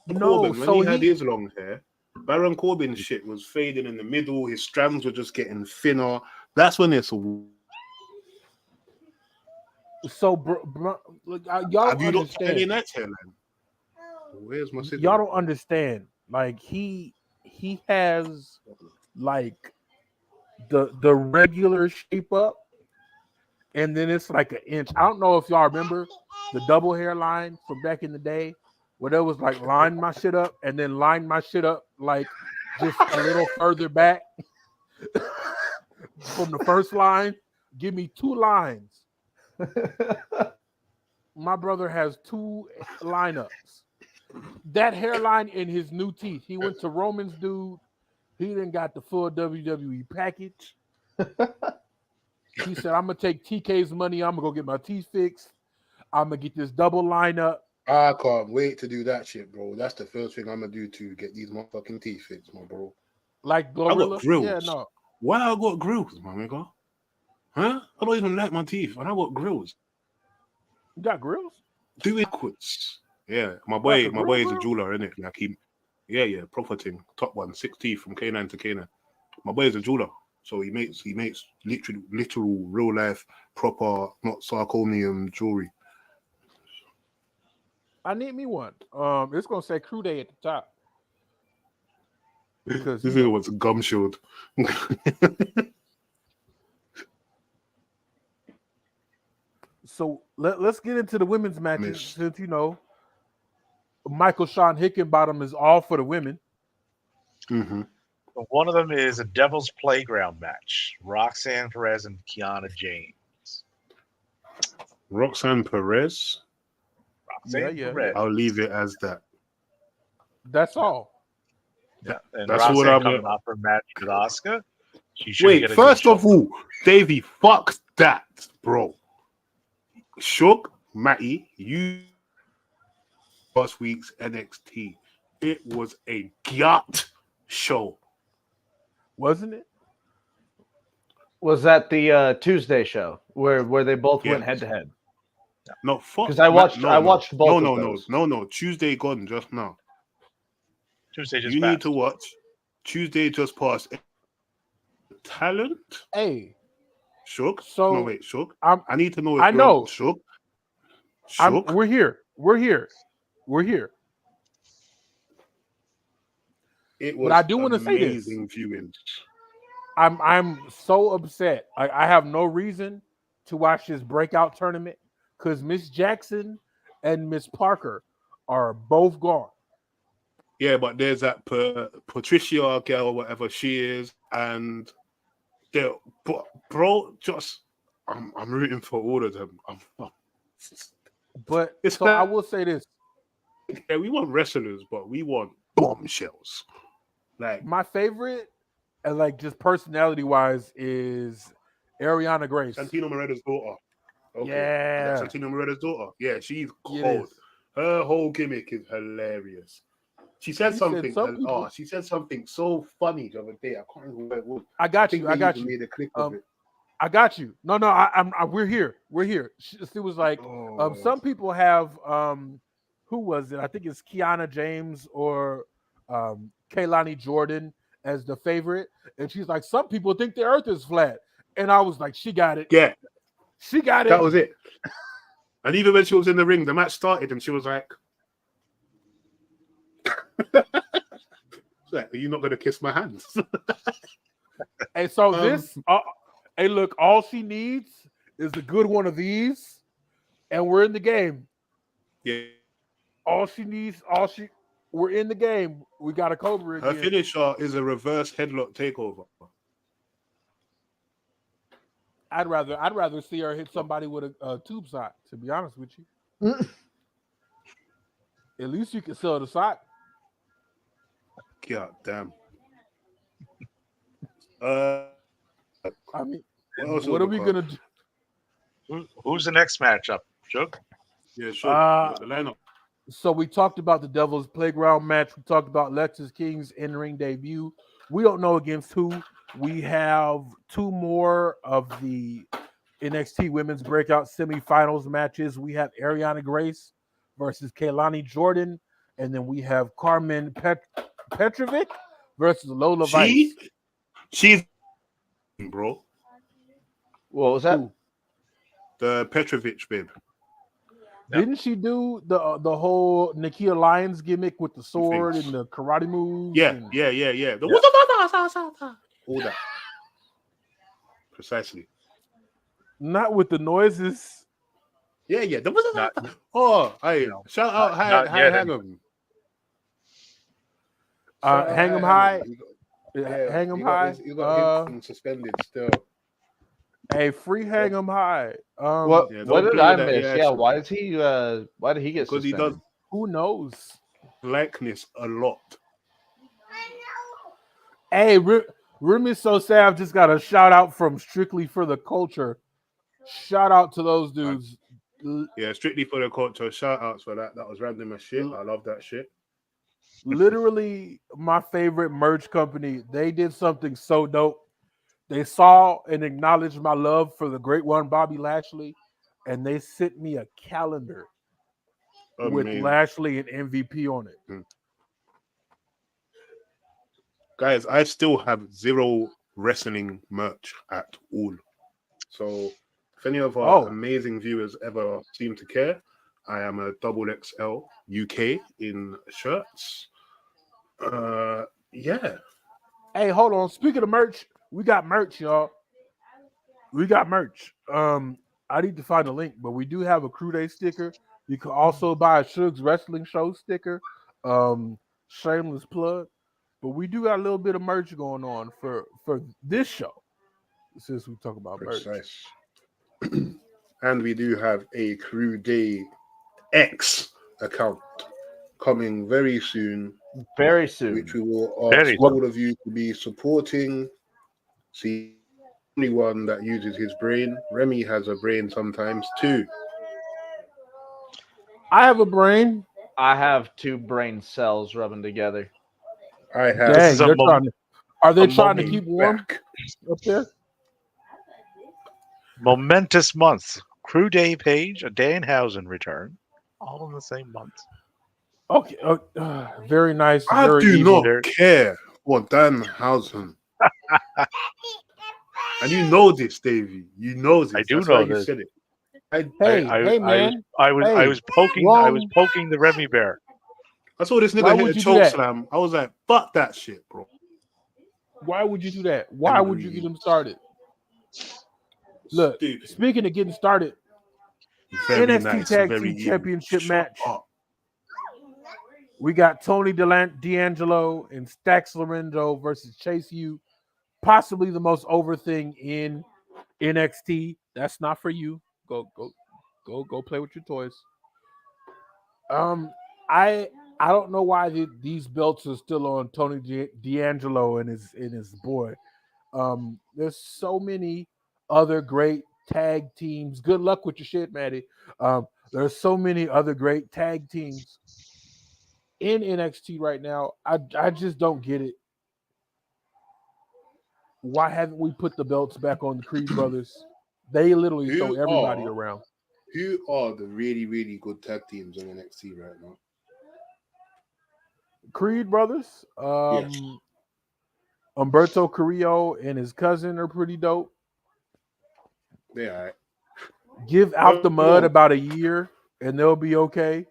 B: no.
D: Corbyn, when he
B: So
D: had
B: he
D: his long hair, Baron Corbin's shit was fading in the middle. His strands were just getting thinner. That's when it's.
B: so look, y'all
D: Have
B: don't
D: you looked at any
B: understand.
D: Nets hairline? Where's my
B: Y'all
D: signal?
B: don't understand. Like he has like the regular shape up, and then it's like an inch. I don't know if y'all remember the double hairline from back in the day, where there was like line my shit up and then line my shit up like just a little further back from the first line. Give me 2 lines. My brother has 2 lineups. That hairline in his new teeth. He went to Roman's dude. He didn't got the full WWE package. He said, I'm gonna take TK's money. I'm gonna go get my teeth fixed. I'm gonna get this double lineup.
D: I can't wait to do that shit, bro. That's the first thing I'm gonna do to get these motherfucking teeth fixed, my bro.
B: Like
D: I
B: Glorilla.
D: got grills.
B: Yeah, no.
D: Why I got grills, my nigga? Huh? I don't even like my teeth, and I got grills.
B: You got grills?
D: Do it backwards. Yeah, my
B: Like
D: boy,
B: a
D: my boy is
B: grill
D: a jeweler, innit? Like he, yeah, proper thing, top one, 6 teeth from K9 to K9. My boy is a jeweler, so he makes literal, real life, proper, not zirconium jewelry.
B: I need me one. It's gonna say Crew Day at the top. Because
D: This
B: you know,
D: nigga was gum shield.
B: so let's get into the women's matches
D: Miss.
B: since you know Michael Sean Hickenbottom is all for the women.
D: Mm-hmm.
C: One of them is a Devil's Playground match. Roxanne Perez and Kiana James.
D: Roxanne Perez.
C: Roxanne
B: Yeah.
C: Perez.
D: I'll leave it as that.
B: That's all.
C: Yeah. And
D: That's what
C: Roxanne
D: I'm
C: coming
D: gonna-
C: off her match with Asuka. She should
D: Wait,
C: get a
D: first
C: good
D: of all, Davey, fuck that, bro. Shook, Matty, you last week's NXT. It was a gut show.
B: Wasn't it?
A: Was that the Tuesday show where they both went
D: Yes.
A: head to head?
D: No, fuck.
A: 'Cause I watched both of those.
D: No. Tuesday gone just now.
C: Tuesday just
D: You
C: passed.
D: need to watch. Tuesday just passed. Talent?
B: Hey,
D: Shook?
B: so
D: No, wait, Shook?
B: I'm
D: I need to know if
B: I
D: you're
B: know.
D: Shook. Shook?
B: we're here.
D: It was
B: But I do want to say this.
D: amazing viewing.
B: I'm so upset. I have no reason to watch this breakout tournament because Miss Jackson and Miss Parker are both gone.
D: Yeah, but there's that Patricia girl, whatever she is, and but bro, just I'm rooting for all of them.
B: But
D: It's
B: so I
D: that-
B: will say this.
D: Yeah, we want wrestlers, but we want bombshells. Like
B: My favorite, and like just personality wise, is Ariana Grace.
D: Santino Moretta's daughter.
B: Yeah.
D: Santino Moretta's daughter. Yeah, she's
B: It
D: cold.
B: is.
D: Her whole gimmick is hilarious. She said
B: She said
D: something.
B: some people-
D: she said something so funny the other day. I can't remember what it was.
B: I got
D: think
B: you.
D: they
B: I got
D: even
B: you.
D: Made a clip of it.
B: I got you. No, we're here. We're here. She was like,
D: Oh.
B: some people have who was it? I think it's Kiana James or Kaylani Jordan as the favorite. And she's like, some people think the earth is flat. And I was like, she got it.
D: Yeah,
B: She got it.
D: that was it. And even when she was in the ring, the match started, and she was like, "Are you not going to kiss my hands?"
B: And so hey, look, all she needs is a good one of these, and we're in the game.
D: Yeah.
B: We're in the game. We got a Cobra
D: Her
B: again.
D: finisher is a reverse headlock takeover.
B: I'd rather see her hit somebody with a tube sock, to be honest with you. At least you can sell the sock.
D: God damn.
B: I mean,
D: What else
B: what are
D: on the
B: we
D: card?
B: gonna do?
C: Who's the next matchup, Joke?
D: Yeah, sure.
B: Uh,
D: The lineup.
B: So we talked about the Devil's Playground match. We talked about Lexus King's in-ring debut. We don't know against who. We have two more of the NXT Women's Breakout semifinals matches. We have Ariana Grace versus Kaylani Jordan, and then we have Carmen Petrovic versus Lola Vice.
D: She's bro.
A: What was that?
B: Who?
D: The Petrovic babe.
C: Yep.
B: Didn't she do the whole Nakia Lyons gimmick with the sword and the karate moves?
D: Yeah,
B: and-
D: yeah. All that. Precisely.
B: Not with the noises.
D: Yeah.
C: Not-
D: Oh, hey,
C: No.
D: shout out
C: Not
D: Hang
C: yet,
D: Hang'em.
B: Hang 'em high.
D: Yeah,
B: Hang 'em
D: he
B: high.
D: He got him suspended still.
B: Hey, free hang 'em high.
A: What
D: Yeah,
A: what
D: don't
A: did
D: play
A: I
D: that
A: miss? Yeah,
D: action.
A: why did he get
D: Because he
A: suspended?
D: does
B: Who knows?
D: likeness a lot.
B: Hey, Remy Sosav just got a shout out from Strictly for the Culture. Shout out to those dudes.
D: Yeah, strictly for the culture. Shout outs for that. That was random as shit. I love that shit.
B: Literally my favorite merch company. They did something so dope. They saw and acknowledged my love for the great one, Bobby Lashley, and they sent me a calendar with
D: Amazing.
B: Lashley and MVP on it.
D: Guys, I still have zero wrestling merch at all. So if any of our amazing viewers ever seem to care, I am a XXL UK in shirts. Yeah.
B: Hey, hold on. Speaking of merch, we got merch, y'all. We got merch. I need to find a link, but we do have a Crew Day sticker. You can also buy a Suge's Wrestling Show sticker. Shameless plug. But we do got a little bit of merch going on for this show, since we talk about merch.
D: Precise. And we do have a Crew Day X account coming very soon.
A: Very soon.
D: Which we will ask all of you to be supporting. See, only one that uses his brain. Remy has a brain sometimes too.
B: I have a brain.
A: I have two brain cells rubbing together.
D: I have.
B: Dang, are they trying to keep warm up there?
C: Momentous month. Crew Day page, a Danhausen return, all in the same month.
B: Okay, very nice.
D: I
B: very
D: do
B: evil.
D: not care for Danhausen. And you know this, Davey. You know this.
C: I do
D: That's
C: know
D: why you
C: this.
D: said it.
B: Hey, man.
C: I was poking the Remy bear.
D: I saw this
B: Why
D: nigga
B: would
D: hit a
B: you do
D: choke
B: that?
D: slam. I was like, fuck that shit, bro.
B: Why would you do that? Why would you get him started? Look,
D: Stupid.
B: speaking of getting started,
D: Very
B: NXT
D: nice,
B: Tag
D: very
B: Team
D: evil.
B: Championship
D: Shut
B: match.
D: up.
B: We got Tony D'Angelo and Stax Lorenzo versus Chase U. Possibly the most over thing in NXT. That's not for you. Go play with your toys. I don't know why these belts are still on Tony D'Angelo and his boy. There's so many other great tag teams. Good luck with your shit, Maddie. There's so many other great tag teams in NXT right now. I just don't get it. Why haven't we put the belts back on the Creed brothers? They literally throw everybody around.
D: Who are the really, really good tag teams in NXT right now?
B: Creed brothers.
D: Yes.
B: Humberto Carrillo and his cousin are pretty dope.
D: They all right.
B: Give Out the Mud about a year and they'll be okay.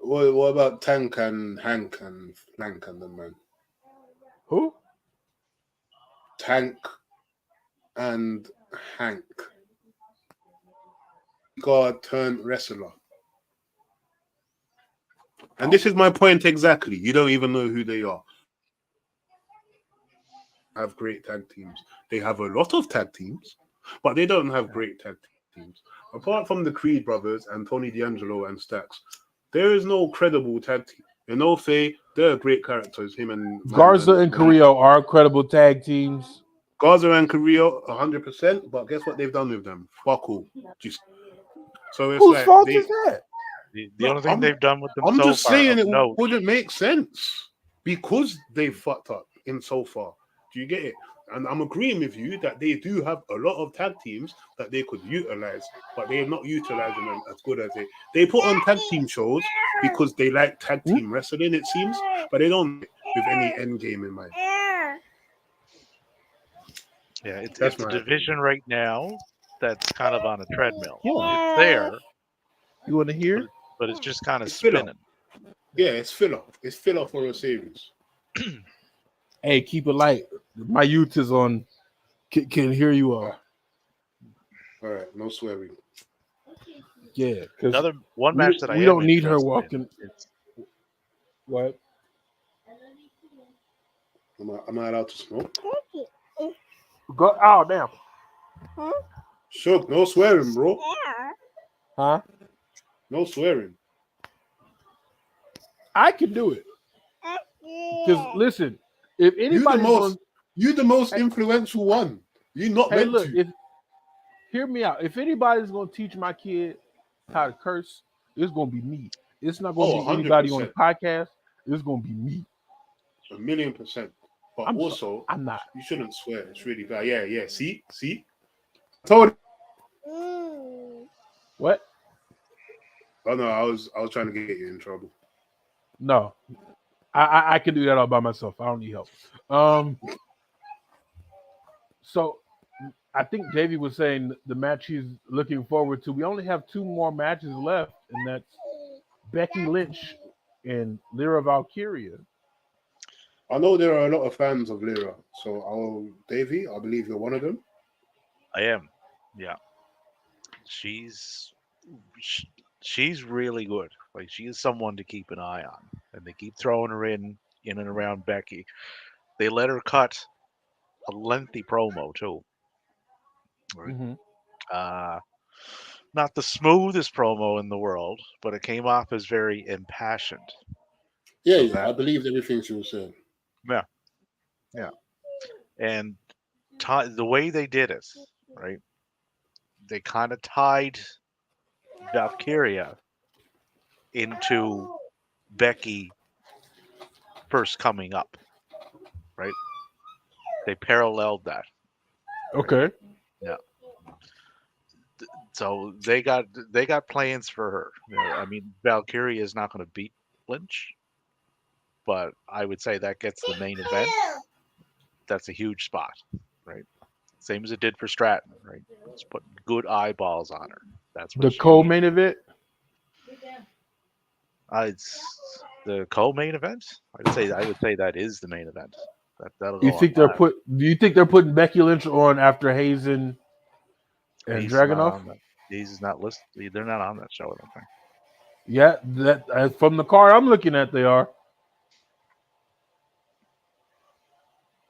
D: What about Tank and Hank and Flank and them, man?
B: Who?
D: Tank and Hank. God turned wrestler. And this is my point exactly. You don't even know who they are. Have great tag teams. They have a lot of tag teams, but they don't have great tag teams. Apart from the Creed brothers and Tony D'Angelo and Stax, there is no credible tag team. And no Faye, they're great characters. Him and
B: Garza and Carrillo are credible tag teams.
D: Garza and Carrillo, 100%. But guess what they've done with them? Fuck all. Just so it's
B: Whose
D: like
B: fault is that?
C: The
D: No,
C: only thing
D: I'm-
C: they've done with them
D: I'm
C: so
D: just
C: far,
D: saying
C: of
D: it
C: note,
D: wouldn't make sense because they fucked up in so far. Do you get it? And I'm agreeing with you that they do have a lot of tag teams that they could utilize, but they're not utilizing them as good as they put on tag team shows because they like tag team wrestling, it seems, but they don't with any end game in mind.
C: yeah, it's
D: That's
C: a
D: my
C: division right now that's kind of on a treadmill.
B: Yeah.
C: It's there,
B: You want to hear?
C: but it's just kind of
D: It's filler.
C: spinning.
D: Yeah, it's filler. It's filler for a series.
B: Hey, keep it light. My youth is on. Can hear you all.
D: All right, no swearing.
B: Yeah, because
C: Another one match that I
B: we
C: am
B: don't need her
C: interested in,
B: walking.
C: it's-
B: What?
D: Am I allowed to smoke?
B: Go. Oh damn.
D: Sure, no swearing, bro.
B: Huh?
D: No swearing.
B: I can do it. Because listen, if anybody
D: You the most influential one. You not
B: hey,
D: meant
B: look,
D: to.
B: hear me out. If anybody's gonna teach my kid how to curse, it's gonna be me. It's not gonna be anybody on the
D: 100%.
B: podcast. It's gonna be me.
D: 1,000,000%. But also,
B: I'm not.
D: you shouldn't swear. It's really bad. Yeah. See? I told
B: What?
D: Oh no, I was trying to get you in trouble.
B: No. I can do that all by myself. I don't need help. So I think JV was saying the match he's looking forward to. We only have 2 more matches left, and that's Becky Lynch and Lyra Valkyria.
D: I know there are a lot of fans of Lyra, so Davey, I believe you're one of them.
C: I am, yeah. She's really good. Like she is someone to keep an eye on, and they keep throwing her in and around Becky. They let her cut a lengthy promo too. Right.
B: Mhm.
C: Not the smoothest promo in the world, but it came off as very impassioned.
D: Yeah, I believe everything she was saying.
C: Yeah. And the way they did it, right? They kind of tied Valkyria into Becky first coming up, right? They paralleled that.
B: Okay.
C: So they got plans for her. You know, I mean, Valkyria is not going to beat Lynch, but I would say that gets the main event. That's a huge spot, right? Same as it did for Stratton, right? It's put good eyeballs on her. That's what
B: The
C: she
B: co-main event.
C: it's the co-main event. I would say that is the main event. That'll go
B: You think
C: on
B: they're
C: live.
B: Do you think they're putting Becky Lynch on after Hazen and
C: He's not
B: Dragunov?
C: on that. He's not listed. They're not on that show. I don't think.
B: Yeah, that from the card I'm looking at, they are.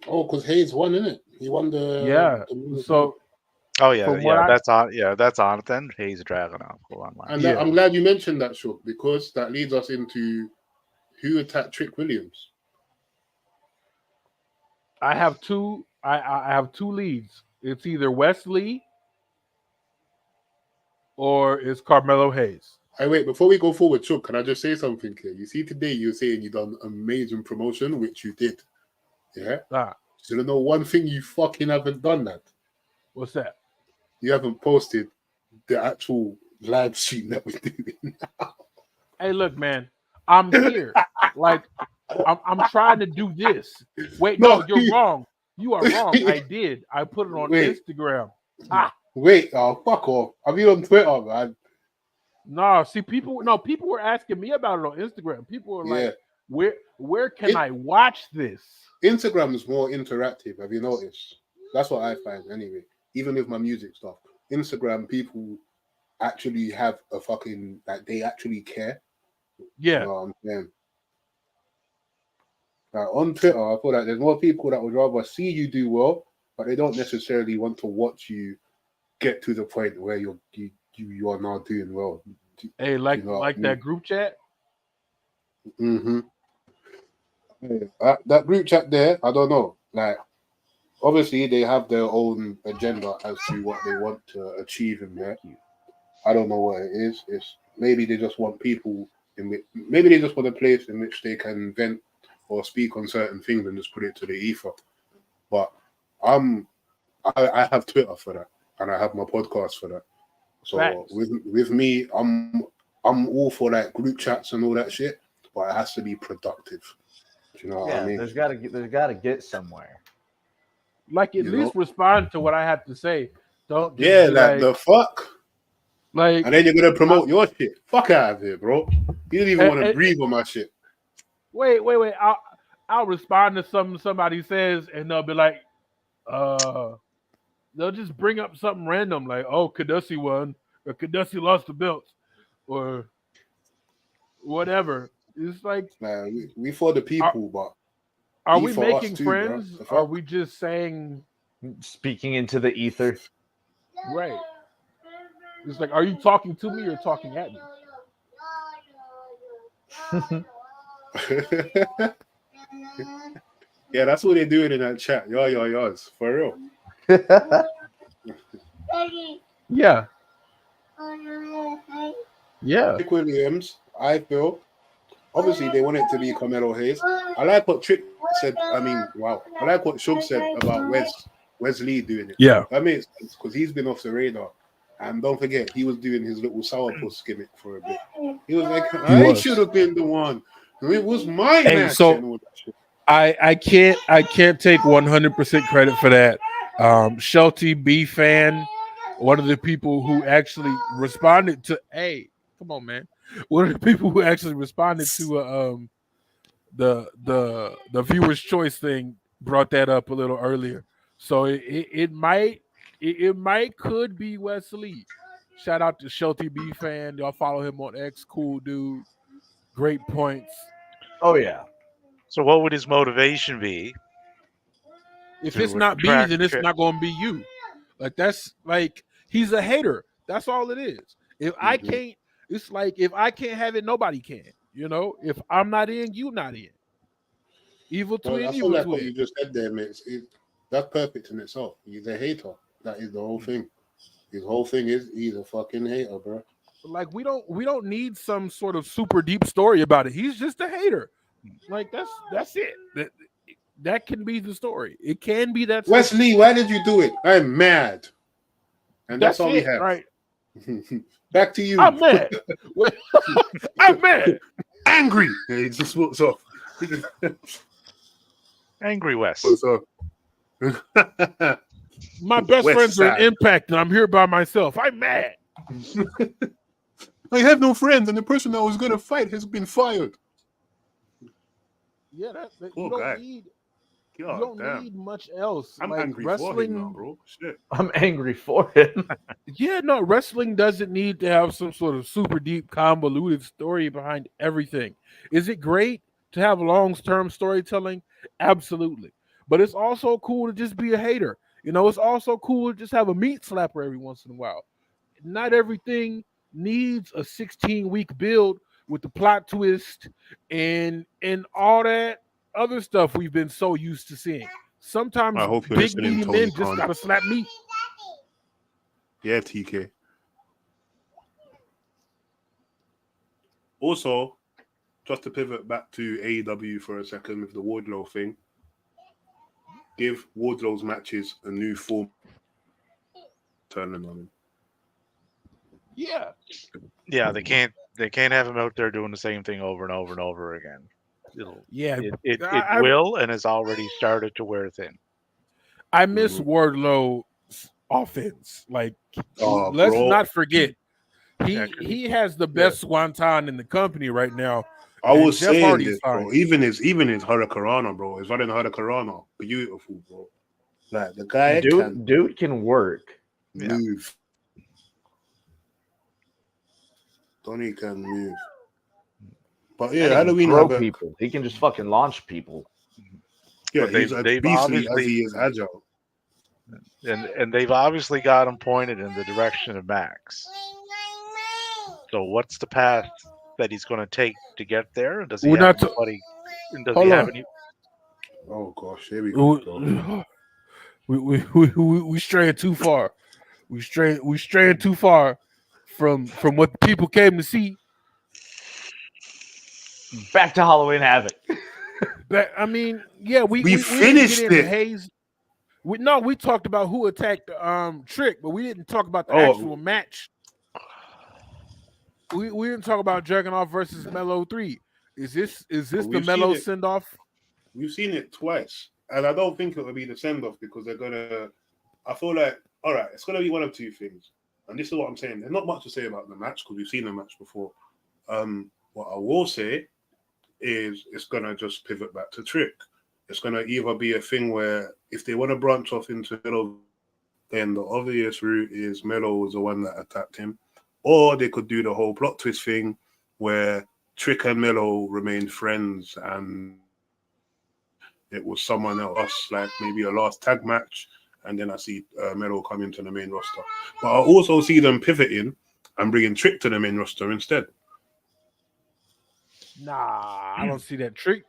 D: Oh, because Hayes won, innit? He won the
B: So
C: Oh yeah,
B: From what
C: yeah.
B: I-
C: That's on. Yeah, that's on it. Then Hayes Dragunov. Go on.
D: And
B: Yeah.
D: I'm glad you mentioned that, Shook, because that leads us into who attacked Trick Williams.
B: I have 2. I have 2 leads. It's either Wesley or it's Carmelo Hayes.
D: Hey, wait, before we go forward, Shook, can I just say something here? You see, today you're saying you done amazing promotion, which you did. Yeah?
B: Ah,
D: So you know one thing you fucking haven't done that.
B: what's that?
D: You haven't posted the actual live stream that we're doing.
B: Hey, look, man, I'm here. Like, I'm trying to do this. Wait, no, you're wrong. You are wrong. I did. I put it on
D: Wait.
B: Instagram.
D: Wait, fuck off. I mean on Twitter, man.
B: No, see, people were asking me about it on Instagram. People were
D: Yeah.
B: like, where can I watch this?
D: Instagram is more interactive. Have you noticed? That's what I find anyway. Even with my music stuff, Instagram people actually have a fucking like they actually care.
B: Yeah.
D: You know what I'm saying? Like on Twitter, I feel like there's more people that would rather see you do well, but they don't necessarily want to watch you get to the point where you are now doing well.
B: Hey, like
D: You know what
B: like
D: I
B: that
D: mean?
B: group chat.
D: Mm-hmm. That group chat there, I don't know. Like, obviously, they have their own agenda as to what they want to achieve in there. I don't know what it is. It's maybe they just want people in which, maybe they just want a place in which they can vent or speak on certain things and just put it to the ether. But I have Twitter for that, and I have my podcast for that. So
B: Facts.
D: with me, I'm all for like group chats and all that shit, but it has to be productive. Do you know what I
A: Yeah,
D: mean?
A: there's gotta get somewhere.
B: Like at
D: You
B: least
D: know?
B: respond to what I have to say. Don't just
D: Yeah,
B: be
D: like
B: like
D: the fuck.
B: like
D: And then you're gonna promote your shit. Fuck out of here, bro. You didn't even want to
B: and-
D: breathe on my shit.
B: wait. I'll respond to something somebody says, and they'll be like, they'll just bring up something random like, "Oh, Kadussi won," or "Kadussi lost the belts," or whatever. It's like,
D: Like, we for the people, but
B: are
D: be
B: we
D: for us
B: making
D: too, bro.
B: friends?
D: The
B: Are
D: fuck?
B: we just saying
A: Speaking into the ether.
B: right? It's like, are you talking to me or talking at me?
D: Yeah, that's what they're doing in that chat. Yours. For real.
B: Yeah, yeah.
D: Trick Williams, I feel. Obviously, they want it to be Carmelo Hayes. I like what Trick said. I mean, wow. I like what Shug said about Wesley doing it.
B: Yeah.
D: That makes sense because he's been off the radar. And don't forget, he was doing his little sourpuss gimmick for a bit. He was like, I should have been the one. It was my match.
B: so-
D: and all that shit.
B: I can't take 100% credit for that. Shelty B fan, one of the people who actually responded to, hey, come on, man. One of the people who actually responded to the viewer's choice thing brought that up a little earlier. So it might could be Wesley. Shout out to Shelty B fan. Y'all follow him on X. Cool dude. Great points.
A: Oh yeah.
C: So what would his motivation be?
B: If
C: To
B: it's not B,
C: attract
B: then it's
C: it.
B: not going to be you. Like that's like he's a hater. That's all it is. If I can't, it's like if I can't have it, nobody can. You know, if I'm not in, you not in. Evil
D: Well,
B: twin,
D: I feel
B: evil
D: like what
B: twin.
D: you just said there, mate. That's perfect in itself. He's a hater. That is the whole thing. His whole thing is he's a fucking hater, bro.
B: Like we don't need some sort of super deep story about it. He's just a hater. Like that's it. That can be the story. It can be that.
D: Wesley, why did you do it? I'm mad. And that's all we
B: it,
D: have.
B: right?
D: Back to you.
B: I'm mad. I'm mad.
D: Angry. Yeah, he just walks off.
C: Angry West.
D: Walks off.
B: My best
D: West
B: friends are
D: Side.
B: in Impact, and I'm here by myself. I'm mad.
D: I have no friends, and the person I was going to fight has been fired.
B: Yeah, that
D: Poor
B: you don't
D: guy.
B: need.
D: God
B: You don't
D: damn.
B: need much else.
D: I'm
B: Like,
D: angry
B: wrestling.
D: for him now, bro. Shit.
A: I'm angry for him.
B: Yeah, no, wrestling doesn't need to have some sort of super deep, convoluted story behind everything. Is it great to have long-term storytelling? Absolutely. But it's also cool to just be a hater. You know, it's also cool to just have a meat slapper every once in a while. Not everything needs a 16-week build with the plot twist and all that other stuff we've been so used to seeing. Sometimes
D: I hope you're
B: big
D: listening,
B: meaty
D: Tony
B: men just
D: Khan.
B: gotta slap meat.
D: Yeah, TK. Also, just to pivot back to AEW for a second with the Wardlow thing, give Wardlow's matches a new form. Turning on him.
B: Yeah.
C: Yeah, they can't have him out there doing the same thing over and over and over again.
B: Yeah.
C: It
B: I-
C: will and has already started to wear thin.
B: I miss
D: Mhm.
B: Wardlow's offense. Like,
D: Oh,
B: let's
D: bro.
B: not forget,
C: Actually,
B: he has the best swanton in the company right now.
D: I
B: And
D: was
B: Jeff
D: saying
B: Hardy's
D: this, bro.
B: fine.
D: Even his Hurricanrana, bro. His running Hurricanrana, beautiful, bro. Like the guy can
A: Dude can work.
C: Yeah.
D: move. Tony can move. But yeah,
A: And he can
D: Halloween
A: throw
D: have a,
A: people. He can just fucking launch people.
D: yeah,
C: But
D: he's as
C: they've
D: beastly as
C: obviously-
D: he is agile.
C: and they've obviously got him pointed in the direction of Max. So what's the path that he's going to take to get there? And does he
B: We're
C: have
B: not.
C: anybody? And does he
B: Hold
C: have
B: on.
C: any?
D: Oh gosh, here we go. bro.
B: We straying too far. We straying too far from what the people came to see.
A: Back to Halloween Havoc.
B: But I mean, yeah, we didn't
D: finished
B: get into
D: it.
B: Hayes. We talked about who attacked Trick, but we didn't talk about the
D: Oh.
B: actual match. We didn't talk about Dragunov versus Melo 3. Is this the
D: We've
B: Melo
D: seen it.
B: send off?
D: We've seen it twice, and I don't think it will be the send off because they're gonna. I feel like all right, it's gonna be one of two things, and this is what I'm saying. There's not much to say about the match because we've seen the match before. What I will say is it's gonna just pivot back to Trick. It's gonna either be a thing where if they want to branch off into Melo, then the obvious route is Melo was the one that attacked him, or they could do the whole plot twist thing where Trick and Melo remained friends and it was someone else, like maybe a last tag match, and then I see Melo come into the main roster. But I also see them pivoting and bringing Trick to the main roster instead.
B: Nah, I don't see that. Trick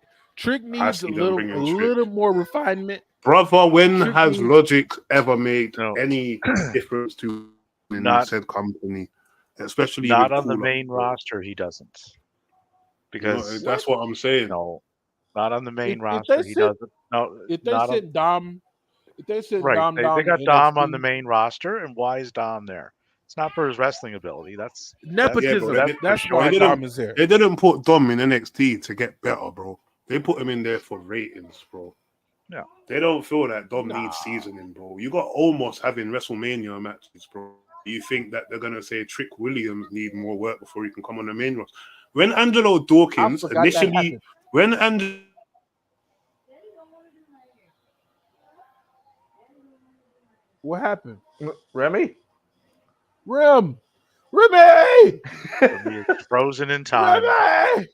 B: needs a
D: see them bringing Trick.
B: little more refinement.
D: Brother, when
B: Trick
D: has
B: needs-
D: Logic ever made
C: No.
D: any difference to in
C: Not-
D: said company? Especially
C: Not
D: with
C: on the
D: Cooler.
C: main roster, he doesn't. Because
D: That's what I'm saying.
C: no, not on the main
B: If
C: roster,
B: they
C: he
B: sit-
C: doesn't. No,
B: If they
C: not on,
B: sent Dom,
C: right.
B: Dom,
C: They
B: down
C: got
B: to
C: Dom on
B: NXT,
C: the main roster, and why is Dom there? It's not for his wrestling ability. That's
B: nepotism.
D: Yeah, bro,
B: That's
C: they
B: why
D: didn't-
B: Dom is there.
D: They didn't put Dom in NXT to get better, bro. They put him in there for ratings, bro.
C: Yeah.
D: They don't feel that Dom
B: Nah.
D: needs seasoning, bro. You got almost having WrestleMania matches, bro. You think that they're gonna say Trick Williams need more work before he can come on the main roster? When Angelo Dawkins
B: I forgot that
D: initially,
B: happened.
D: when Angelo
B: What happened?
A: Remy?
B: Remy!
C: It's frozen in time.
B: Remy!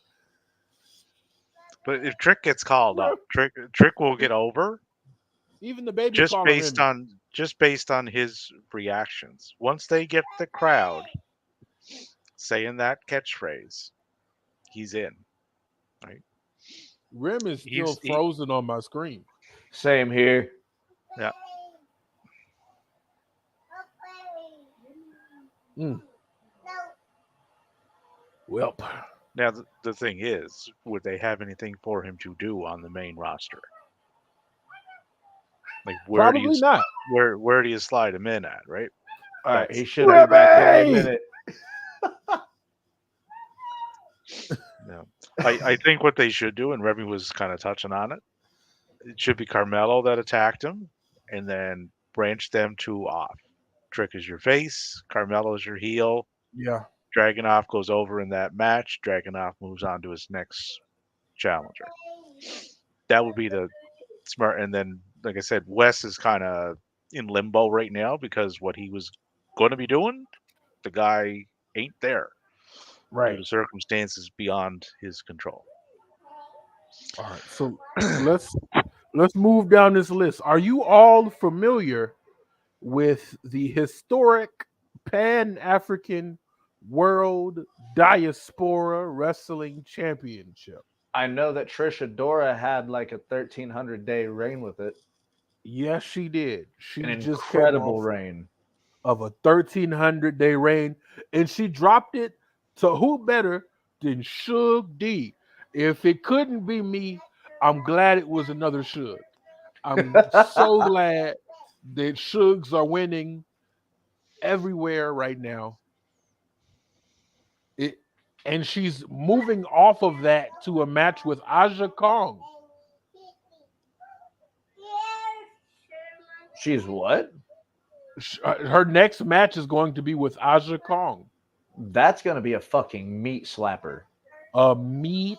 C: But if Trick gets called up, Trick will get over
B: Even the baby
C: just
B: calling
C: based on his reactions. Once they get the crowd saying that catchphrase, he's in.
B: Rem is still
C: He-
B: frozen on my screen.
A: Same here.
C: Yeah.
B: Welp.
C: Now the thing is, would they have anything for him to do on the main roster? Like where do
B: Probably
C: you
B: not.
C: where do you slide him in at, right?
A: All right,
C: That's-
A: he should be back in a
B: Remy!
A: minute.
C: No. I think what they should do, and Remy was kind of touching on it, it should be Carmelo that attacked him, and then branch them two off. Trick is your face, Carmelo is your heel.
B: Yeah.
C: Dragunov goes over in that match. Dragunov moves on to his next challenger. That would be the smart. And then, like I said, Wes is kind of in limbo right now because what he was going to be doing, the guy ain't there. Due to circumstances beyond his control.
B: All right. So let's move down this list. Are you all familiar with the historic Pan-African World Diaspora Wrestling Championship?
A: I know that Trish Adora had like a 1,300-day reign with it.
B: Yes, she did. She
A: An
B: just came
A: incredible
B: off
A: reign.
B: of a 1,300-day reign, and she dropped it to who better than Suge D. If it couldn't be me, I'm glad it was another Suge. I'm so glad that Sugs are winning everywhere right now. And she's moving off of that to a match with Aja Kong.
A: She's what?
B: Her next match is going to be with Aja Kong.
A: That's gonna be a fucking meat slapper.
B: A meat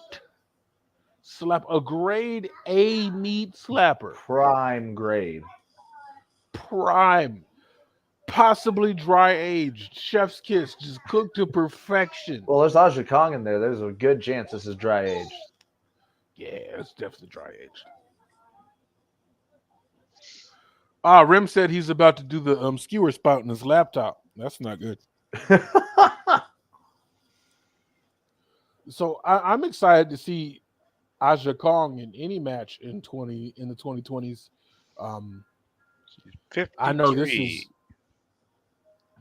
B: slap, a grade A meat slapper.
A: Prime grade.
B: Prime. Possibly dry aged. Chef's kiss. Just cooked to perfection.
A: Well, there's Aja Kong in there. There's a good chance this is dry aged.
B: Yeah, it's definitely dry aged. Rim said he's about to do the skewer spout in his laptop. That's not good. So I'm excited to see Aja Kong in any match in the 2020s. I know this is
C: 53.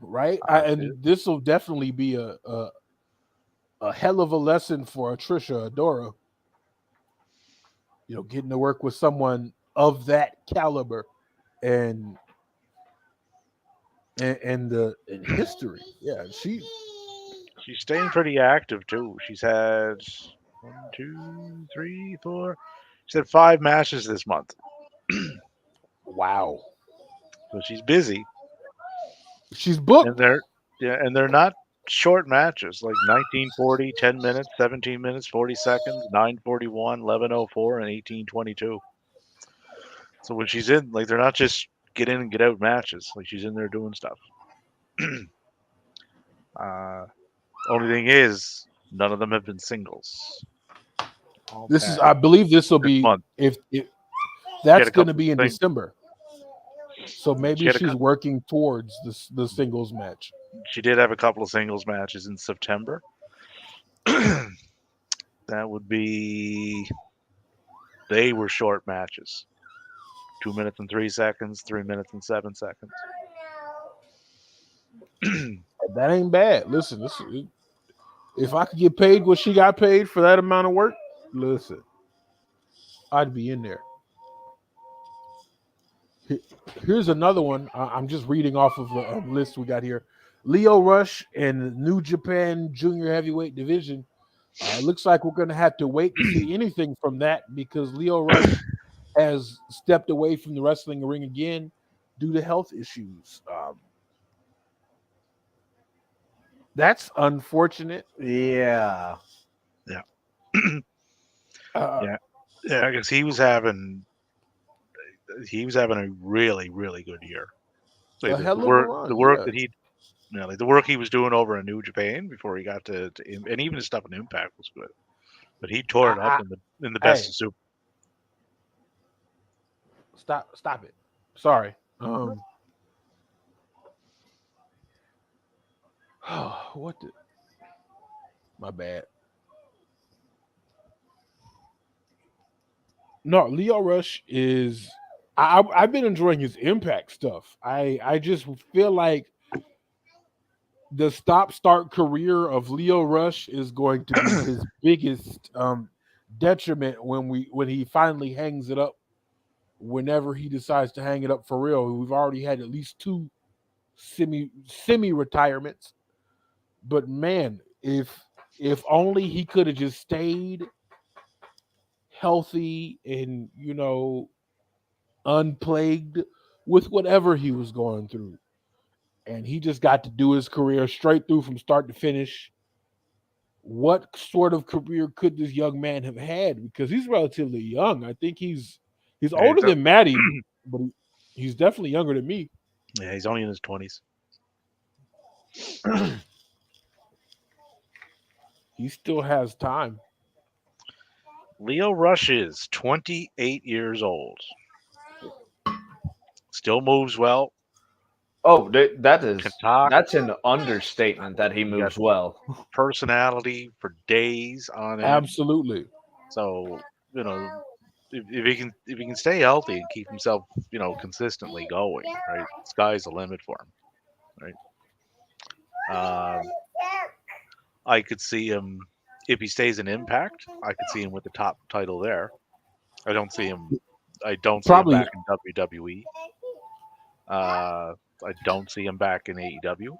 B: right, and this will definitely be a hell of a lesson for Trisha Adora. Getting to work with someone of that caliber and history. Yeah,
C: She's staying pretty active too. She's had 1, 2, 3, 4. She's had 5 matches this month.
B: wow.
C: So she's busy.
B: She's booked.
C: And they're not short matches like 1940, 10 minutes, 17 minutes, 40 seconds, 9:41, 11:04, and 18:22. So when she's in, like, they're not just get in and get out matches. Like, she's in there doing stuff. Only thing is, none of them have been singles.
B: I believe this will be
C: month.
B: if that's going to be in December. So maybe she's working towards the singles match.
C: She did have a couple of singles matches in September. That would be, they were short matches. 2 minutes and 3 seconds, 3 minutes and 7 seconds.
B: That ain't bad. Listen, if I could get paid what she got paid for that amount of work, listen, I'd be in there. Here's another one. I'm just reading off of a list we got here. Lio Rush and New Japan Junior Heavyweight Division. Looks like we're going to have to wait to see anything from that because Lio Rush has stepped away from the wrestling ring again due to health issues. That's unfortunate.
A: Yeah.
C: Yeah. Yeah, because he was having a really, really good year. Like the work that he, like the work he was doing over in New Japan before he got to and even his stuff in Impact was good, but he tore it up in the best of Super.
B: Stop it. Sorry. My bad. No, Lio Rush is. I've been enjoying his Impact stuff. I just feel like the stop-start career of Lio Rush is going to be his biggest detriment when he finally hangs it up. Whenever he decides to hang it up for real, we've already had at least 2 semi retirements. But man, if only he could have just stayed healthy and unplagued with whatever he was going through, and he just got to do his career straight through from start to finish. What sort of career could this young man have had? Because he's relatively young. I think he's older than Maddie, but he's definitely younger than me.
C: Yeah, he's only in his 20s.
B: He still has time.
C: Lio Rush is 28 years old. Still moves well.
A: Oh, that's an understatement that he moves well.
C: Personality for days on end.
B: Absolutely.
C: So, if he can stay healthy and keep himself, consistently going, right? Sky's the limit for him, right? I could see him if he stays in Impact. I could see him with the top title there. I don't see him back in WWE. I don't see him back in AEW,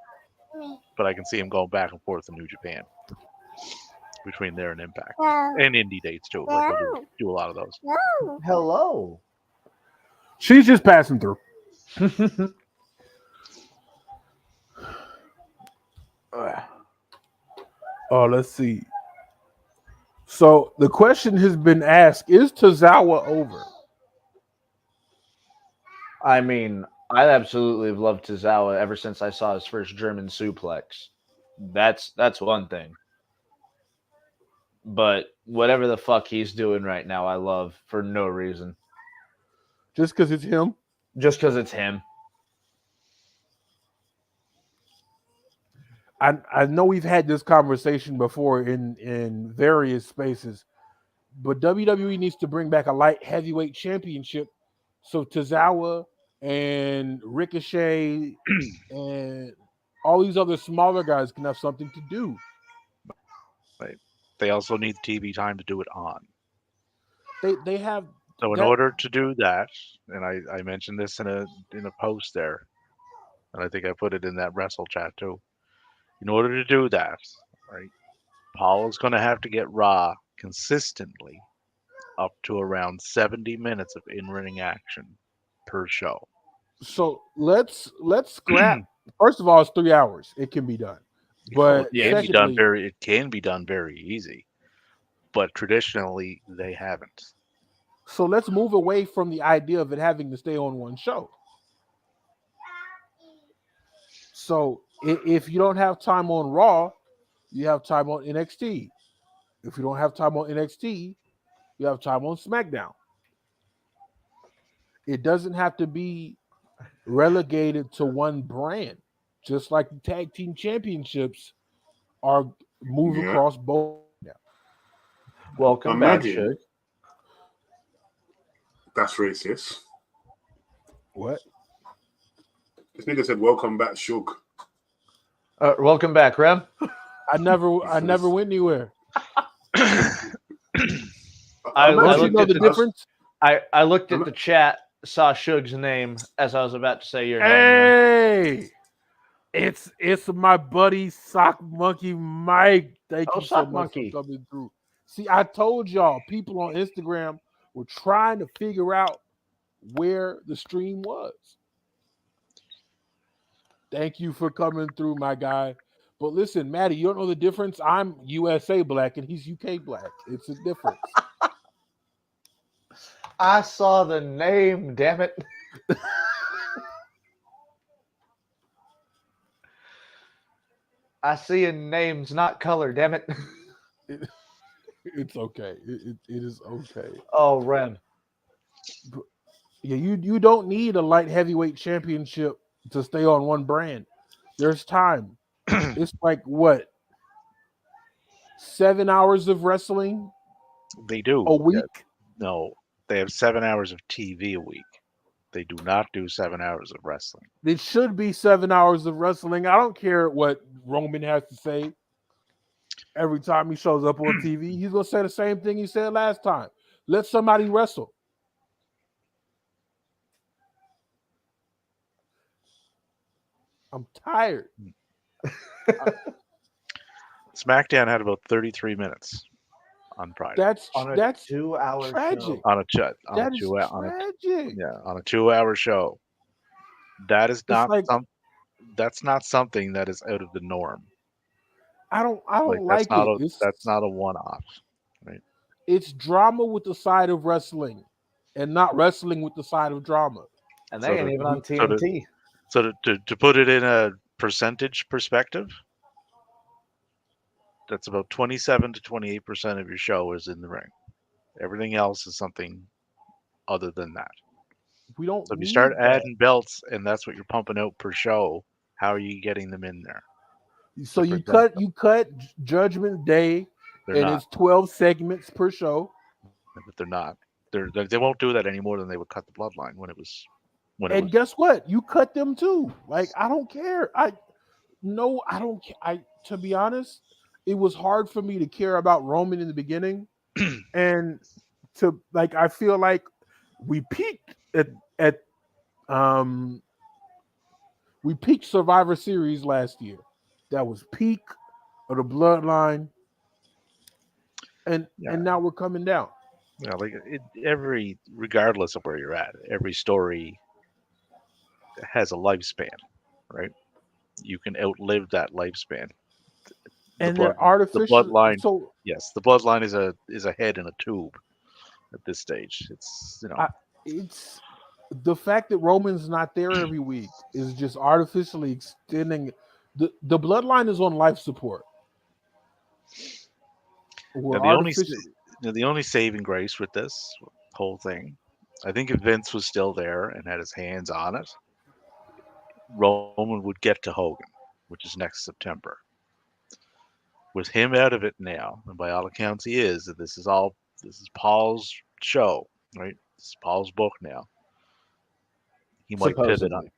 C: but I can see him going back and forth in New Japan between there and Impact and indie dates too. Like we'll do a lot of those.
A: Hello.
B: She's just passing through. Let's see. So the question has been asked: is Tozawa over?
A: I mean, I absolutely have loved Tozawa ever since I saw his first German suplex. That's one thing. But whatever the fuck he's doing right now, I love for no reason.
B: Just because it's him?
A: just because it's him.
B: I know we've had this conversation before in various spaces, but WWE needs to bring back a light heavyweight championship so Tozawa and Ricochet and all these other smaller guys can have something to do.
C: They also need TV time to do it on.
B: They have
C: So in
B: that-
C: order to do that, and I mentioned this in a post there, and I think I put it in that wrestle chat too. In order to do that, right, Paul is going to have to get Raw consistently up to around 70 minutes of in-ring action per show.
B: So let's scrap. First of all, it's 3 hours. It can be done, but
C: It can be done
B: secondly,
C: it can be done very easy, but traditionally they haven't.
B: so let's move away from the idea of it having to stay on one show. So if you don't have time on Raw, you have time on NXT. If you don't have time on NXT, you have time on SmackDown. It doesn't have to be relegated to one brand, just like the tag team championships are moved
D: Yeah.
B: across both. Yeah.
A: Welcome back,
D: Imagine.
A: Shug.
D: That's racist.
B: What?
D: This nigga said, "Welcome back, Shook."
A: Welcome back, Rem.
B: I never went anywhere.
A: I
B: Don't you
A: looked
B: know
A: at
B: the
A: the-
B: difference?
A: I looked at the chat, saw Shug's name as I was about to say your name. Rem.
B: Hey, it's my buddy Sock Monkey Mike. Thank
A: Oh,
B: you so
A: Sock
B: much
A: Monkey.
B: for coming through. See, I told y'all, people on Instagram were trying to figure out where the stream was. Thank you for coming through, my guy. But listen, Maddie, you don't know the difference. I'm USA black and he's UK black. It's a difference.
A: I saw the name, damn it. I see in names, not color, damn it.
B: It's okay. It is okay.
A: Oh, Rem.
B: Yeah, you don't need a light heavyweight championship to stay on one brand. There's time. It's like what? 7 hours of wrestling
C: They do.
B: a week?
C: Yeah, no, they have 7 hours of TV a week. They do not do 7 hours of wrestling.
B: It should be 7 hours of wrestling. I don't care what Roman has to say. Every time he shows up on TV, he's gonna say the same thing he said last time. Let somebody wrestle. I'm tired.
C: SmackDown had about 33 minutes on Friday.
B: That's
A: On a
B: that's
A: 2-hour
B: tragic.
A: show.
C: on a chat on
B: That
C: a
B: is
C: 2 hour,
B: tragic.
C: on a 2-hour show. That is not
B: like-
C: that's not something that is out of the norm.
B: I don't
C: That's
B: like
C: not
B: it.
C: that's not a one-off.
B: It's drama with the side of wrestling, and not wrestling with the side of drama.
A: And
C: So
A: they ain't
C: the-
A: even on
C: so the-
A: TNT.
C: So to put it in a percentage perspective, that's about 27 to 28% of your show is in the ring. Everything else is something other than that.
B: We don't.
C: So if you
B: need
C: start
B: that.
C: adding belts and that's what you're pumping out per show, how are you getting them in there?
B: So
C: to
B: you
C: present
B: cut Judgment Day,
C: They're
B: and
C: not.
B: it's 12 segments per show.
C: But they're not. They won't do that any more than they would cut the Bloodline when it was.
B: And guess what? You cut them too. Like, I don't care. I don't. To be honest, it was hard for me to care about Roman in the beginning, and to like, I feel like we peaked at we peaked Survivor Series last year. That was peak of the Bloodline, and now we're coming down.
C: Yeah, like regardless of where you're at, every story has a lifespan, right? You can outlive that lifespan.
B: And
C: blood-
B: they're artificial.
C: bloodline-
B: So
C: Yes, the Bloodline is a head in a tube at this stage. It's
B: it's the fact that Roman's not there every week is just artificially extending. The Bloodline is on life support. We're
C: Now,
B: artificially-
C: the only saving grace with this whole thing I think if Vince was still there and had his hands on it, Roman would get to Hogan, which is next September. With him out of it now, and by all accounts he is, that this is Paul's show, right? This is Paul's book now. He might pivot on.
A: Supposedly.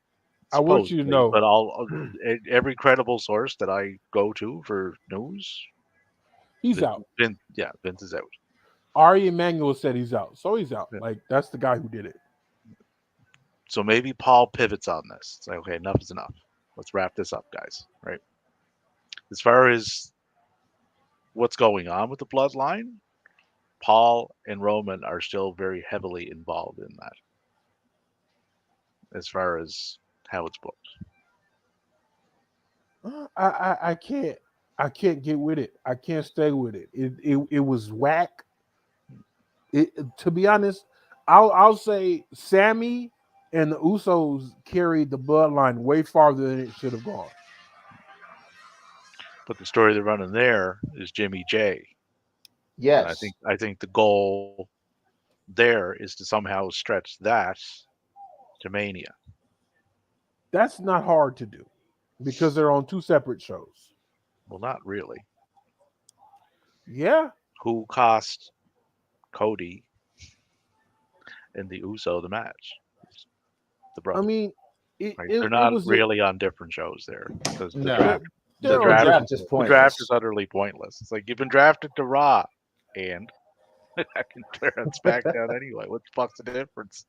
B: I want you to
C: Supposedly,
B: know.
C: but every credible source that I go to for news,
B: He's out.
C: Vince is out.
B: Ari Emanuel said he's out, so he's out.
C: Yeah.
B: Like that's the guy who did it.
C: So maybe Paul pivots on this. It's like, okay, enough is enough. Let's wrap this up, guys. Right? As far as what's going on with the bloodline, Paul and Roman are still very heavily involved in that. As far as how it's booked.
B: I can't get with it. I can't stay with it. It was whack. To be honest, I'll say Sammy and the Usos carried the bloodline way farther than it should have gone.
C: But the story they're running there is Jimmy J.
A: Yes.
C: And I think the goal there is to somehow stretch that to Mania.
B: That's not hard to do because they're on two separate shows.
C: Well, not really.
B: Yeah.
C: Who cost Cody and the Uso the match? The
B: I
C: brothers.
B: mean,
C: Right? They're not really on different shows there because
A: No.
B: They're
A: The
B: on
A: draft is
C: the
A: pointless.
C: draft is utterly pointless. It's like you've been drafted to Raw, and I can clear on SmackDown anyway. What the fuck's the difference?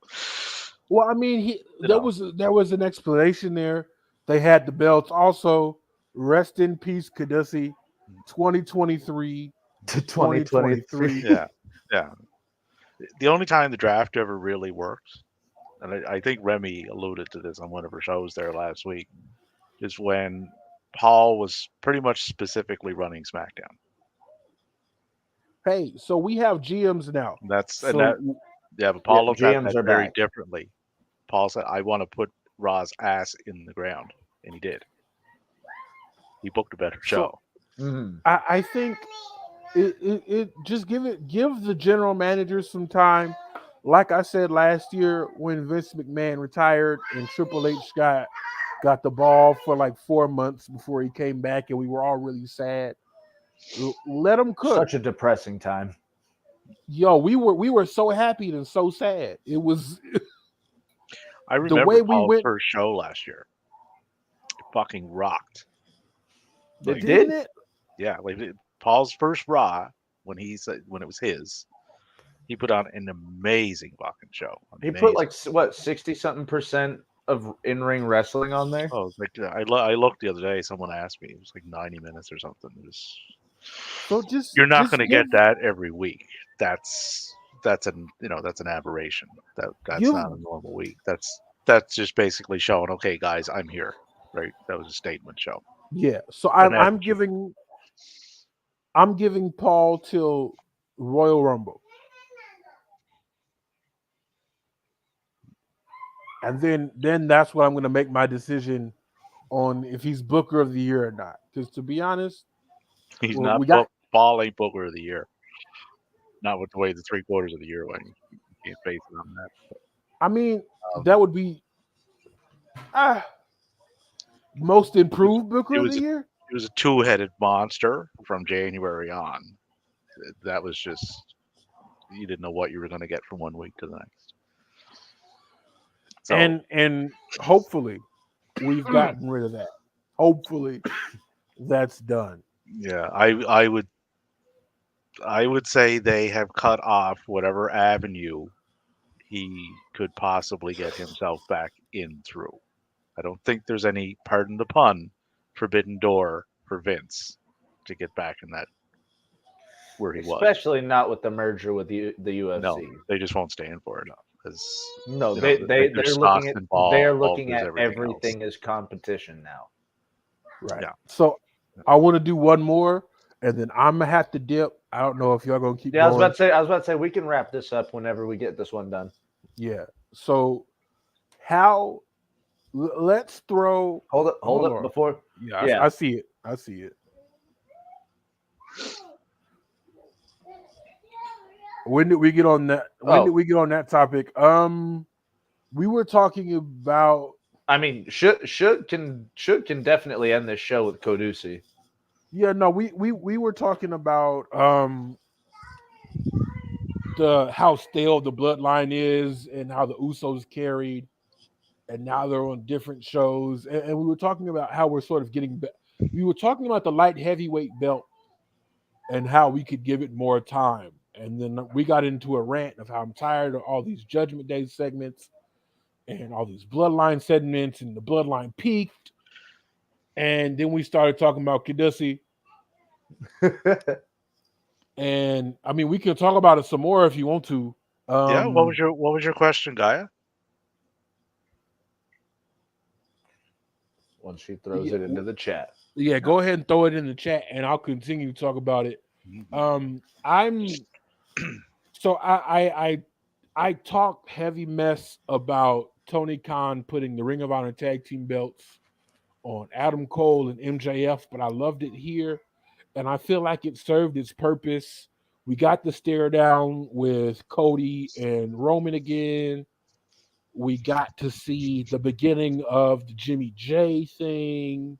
B: Well, I mean,
C: You
B: there
C: know.
B: was an explanation there. They had the belts. Also, rest in peace, Caducey, 2023
A: To
B: 2023.
C: Yeah. The only time the draft ever really worked, and I think Remy alluded to this on one of her shows there last week, is when Paul was pretty much specifically running SmackDown.
B: Hey, so we have GMs now.
C: But
B: So
C: Paul looked at
A: GMs
C: that
A: are
C: very
A: back.
C: differently. Paul said, "I want to put Raw's ass in the ground," and he did. He booked a better show.
A: Mhm.
B: I think it just give the general managers some time. Like I said last year when Vince McMahon retired and Triple H got the ball for like 4 months before he came back, and we were all really sad. Let him cook.
A: Such a depressing time.
B: Yo, we were so happy and so sad. It was
C: I remember
B: way we
C: Paul's
B: went-
C: first show last year. It fucking rocked.
A: It
C: Like,
A: did?
B: it?
C: Yeah, Paul's first Raw when it was his, he put on an amazing fucking show.
A: He put like what 60-something% of in-ring wrestling on there.
C: Oh, like I looked the other day. Someone asked me. It was like 90 minutes or something. It was.
B: So just
C: You're not
B: just
C: going to
B: give-
C: get that every week. That's an aberration. That's
B: You-
C: not a normal week. That's just basically showing. Okay, guys, I'm here. Right. That was a statement show.
B: Yeah. So
C: An
B: I'm
C: attitude.
B: giving Paul till Royal Rumble. And then that's what I'm going to make my decision on if he's Booker of the Year or not. Because to be honest,
C: He's
B: Well,
C: not Paul ain't Booker of the Year. Not with the way the 3/4 of the year went. You can't base it on that.
B: I mean, that would be most improved Booker of
C: was-
B: the Year.
C: It was a two-headed monster from January on. That was just you didn't know what you were going to get from one week to the next. So,
B: And hopefully we've gotten rid of that. Hopefully that's done.
C: yeah, I would say they have cut off whatever avenue he could possibly get himself back in through. I don't think there's any, pardon the pun, forbidden door for Vince to get back in that where he was.
A: Especially not with the merger with the UFC.
C: No, they just won't stand for it because
A: No,
C: you
A: they're
C: know,
A: looking
C: there's
A: at
C: sauce involved,
A: they're looking
C: there's
A: at
C: everything else.
A: everything as competition now.
B: Right.
C: Yeah.
B: So I want to do one more and then I'm gonna have to dip. I don't know if y'all gonna keep
A: Yeah, I
B: going.
A: was about to say we can wrap this up whenever we get this one done.
B: Yeah. So let's throw
A: Hold up
B: Hold on.
A: before.
B: Yeah,
A: Yeah.
B: I see it. I see it. When did we get on that? When
A: Oh.
B: did we get on that topic? We were talking about
A: I mean, should can definitely end this show with Kodusi.
B: we were talking about the how stale the bloodline is and how the Usos carried, and now they're on different shows, and we were talking about how we're sort of getting. We were talking about the light heavyweight belt and how we could give it more time, and then we got into a rant of how I'm tired of all these Judgment Day segments and all these bloodline segments, and the bloodline peaked, and then we started talking about Kadusi. And I mean, we can talk about it some more if you want to.
C: Yeah. What was your question, Gaia?
A: Once she throws
B: Yeah.
A: it into the chat.
B: Yeah, go ahead and throw it in the chat, and I'll continue to talk about it. I'm so I talk heavy mess about Tony Khan putting the Ring of Honor tag team belts on Adam Cole and MJF, but I loved it here, and I feel like it served its purpose. We got the stare down with Cody and Roman again. We got to see the beginning of the Jimmy J thing.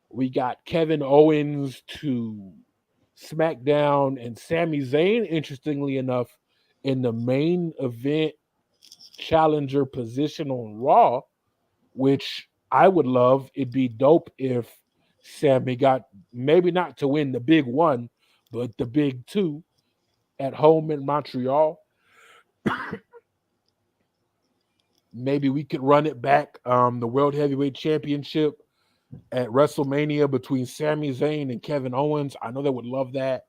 B: We got Kevin Owens to SmackDown and Sami Zayn, interestingly enough, in the main event challenger position on Raw, which I would love. It'd be dope if Sammy got maybe not to win the big one, but the big two at home in Montreal. Maybe we could run it back, the World Heavyweight Championship at WrestleMania between Sami Zayn and Kevin Owens. I know they would love that.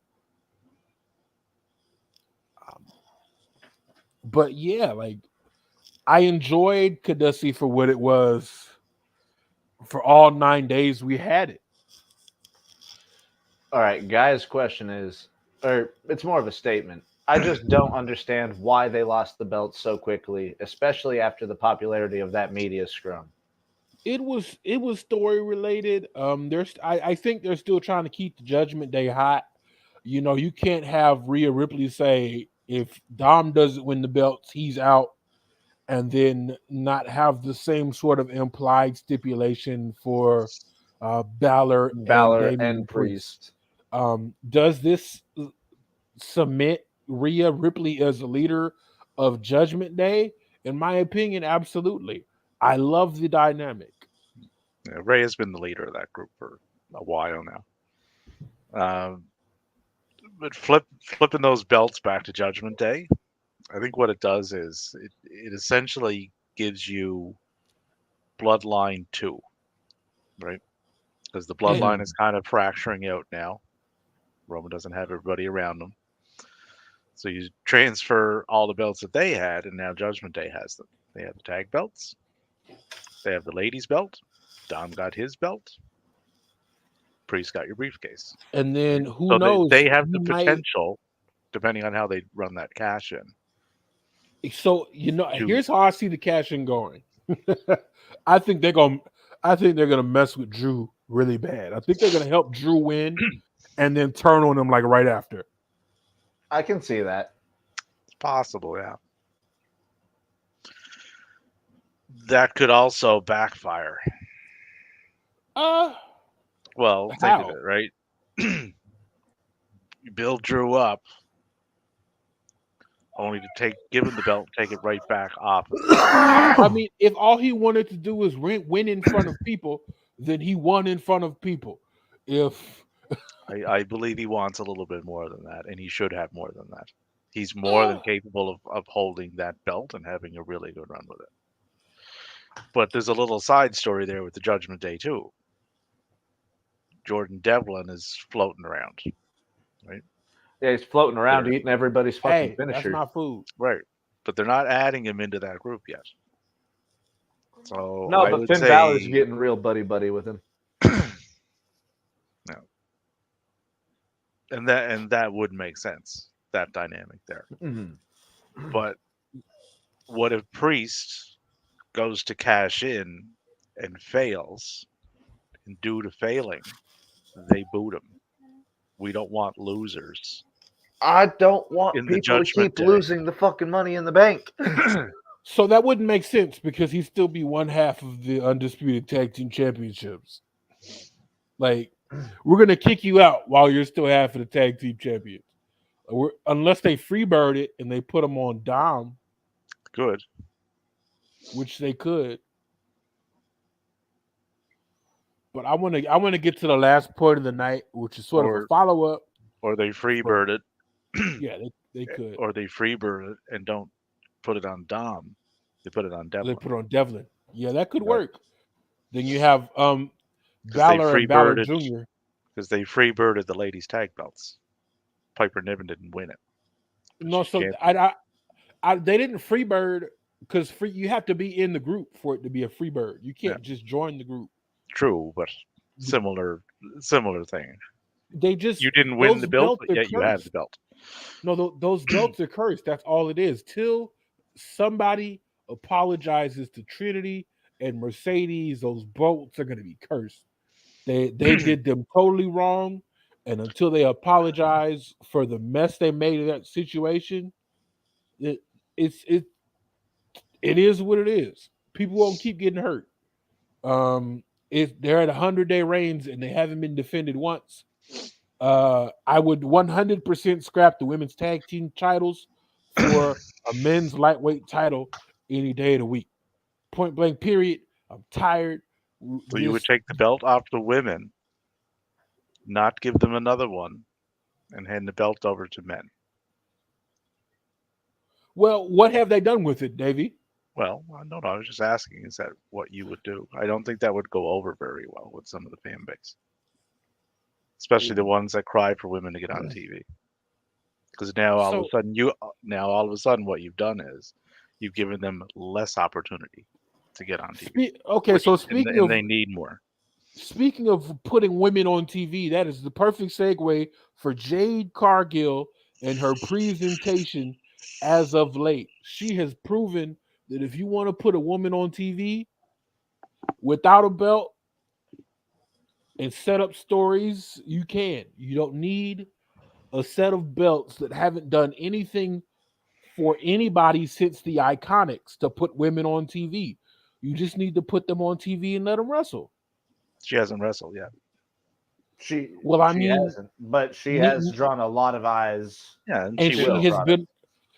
B: But yeah, like I enjoyed Kadusi for what it was for all 9 days we had it.
A: All right, guys' question is, or it's more of a statement. I just don't understand why they lost the belt so quickly, especially after the popularity of that media scrum.
B: It was story related. I think they're still trying to keep the Judgment Day hot. You know, you can't have Rhea Ripley say if Dom doesn't win the belts, he's out, and then not have the same sort of implied stipulation for Balor and
A: Balor
B: Damian
A: and
B: Priest.
A: Priest.
B: Does this cement Rhea Ripley as a leader of Judgment Day? In my opinion, absolutely. I love the dynamic.
C: Yeah, Ray has been the leader of that group for a while now. But flipping those belts back to Judgment Day, I think what it does is it essentially gives you Bloodline 2, right? Because the Bloodline is kind of fracturing out now. Roman doesn't have everybody around him. So you transfer all the belts that they had, and now Judgment Day has them. They have the tag belts. They have the ladies' belt. Dom got his belt. Priest got your briefcase.
B: And then who
C: So
B: knows?
C: they have the
B: he might-
C: potential, depending on how they run that cash in.
B: So here's how I see the cash in going. I think they're gonna mess with Drew really bad. I think they're gonna help Drew win and then turn on him like right after.
A: I can see that.
C: It's possible, yeah. That could also backfire. Well, think
B: how?
C: of it, right? You build Drew up, only to give him the belt, take it right back off.
B: I mean, if all he wanted to do was win in front of people, then he won in front of people. If
C: I believe he wants a little bit more than that, and he should have more than that. He's more than capable of holding that belt and having a really good run with it. But there's a little side story there with the Judgment Day too. Jordan Devlin is floating around, right?
A: Yeah, he's floating around eating everybody's fucking
B: hey,
A: finisher.
B: that's my food.
C: Right. But they're not adding him into that group yet. So
A: No,
C: I
A: but
C: would
A: Finn
C: say,
A: Balor's getting real buddy with him.
C: no. And that would make sense, that dynamic there.
A: Mm-hmm.
C: But what if Priest goes to cash in and fails, and due to failing, they boot him? We don't want losers
A: I don't want
C: In the
A: people to
C: Judgment
A: keep
C: Day.
A: losing the fucking money in the bank.
B: So that wouldn't make sense because he'd still be one half of the undisputed tag team championships. Like, we're gonna kick you out while you're still half of the tag team champions. Unless they freebird it and they put them on Dom,
C: Good.
B: which they could. But I want to get to the last point of the night, which is sort of a follow up.
C: Or they freebird it.
B: Yeah, they could.
C: Or they freebird it and don't put it on Dom. They put it on Devlin.
B: They put it on Devlin. Yeah, that could
C: Yep.
B: work. Then you have
C: they
B: Balor and Balor
C: freebirded-
B: Jr.
C: Because they freebirded the ladies' tag belts. Piper Niven didn't win it.
B: No, so
C: Champion.
B: they didn't freebird because you have to be in the group for it to be a freebird. You can't just join the group.
C: True, but similar thing.
B: They just
C: You didn't win
B: those
C: the belt,
B: belts
C: but
B: are
C: yet you had
B: cursed.
C: the belt.
B: No, those belts are cursed. That's all it is. Till somebody apologizes to Trinity and Mercedes, those belts are going to be cursed. They did them totally wrong, and until they apologize for the mess they made of that situation, it is what it is. People won't keep getting hurt. They're at 100-day reigns and they haven't been defended once. I would 100% scrap the women's tag team titles for a men's lightweight title any day of the week. Point blank, period. I'm tired.
C: So you would take the belt off the women, not give them another one, and hand the belt over to men.
B: Well, what have they done with it, Davey?
C: Well, no, I was just asking, is that what you would do? I don't think that would go over very well with some of the fan base. Especially the ones that cry for women to get on TV. Because now all of a sudden what you've done is you've given them less opportunity to get on TV.
B: And
C: they need more.
B: Speaking of putting women on TV, that is the perfect segue for Jade Cargill and her presentation as of late. She has proven that if you want to put a woman on TV without a belt and set up stories, you can. You don't need a set of belts that haven't done anything for anybody since the Iconics to put women on TV. You just need to put them on TV and let them wrestle.
C: She hasn't wrestled yet.
A: She hasn't, but she has drawn a lot will.
C: Yeah, and
B: she has been.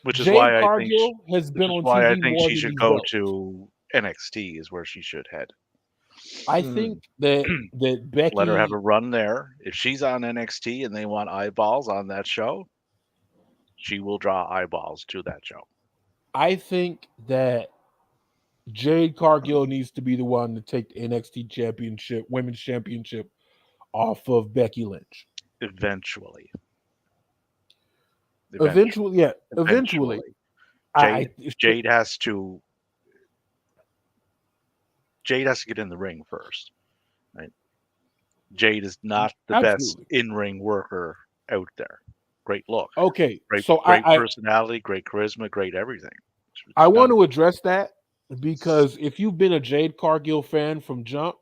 C: Which is
B: Jade
C: why
B: Cargill
C: I think
B: has been on
C: why
B: TV
C: I think
B: more
C: she
B: than
C: should
B: these
C: go
B: belts.
C: to NXT is where she should head.
B: I think that Becky
C: Let her have a run there. If she's on NXT and they want eyeballs on that show, she will draw eyeballs to that show.
B: I think that Jade Cargill needs to be the one to take the NXT championship, women's championship off of Becky Lynch.
C: Eventually.
B: Eventually.
C: Jade has to get in the ring first. Right? Jade is not the best in-ring worker out there. Great look.
B: Okay.
C: Great personality, great charisma, great everything.
B: I want to address that because if you've been a Jade Cargill fan from jump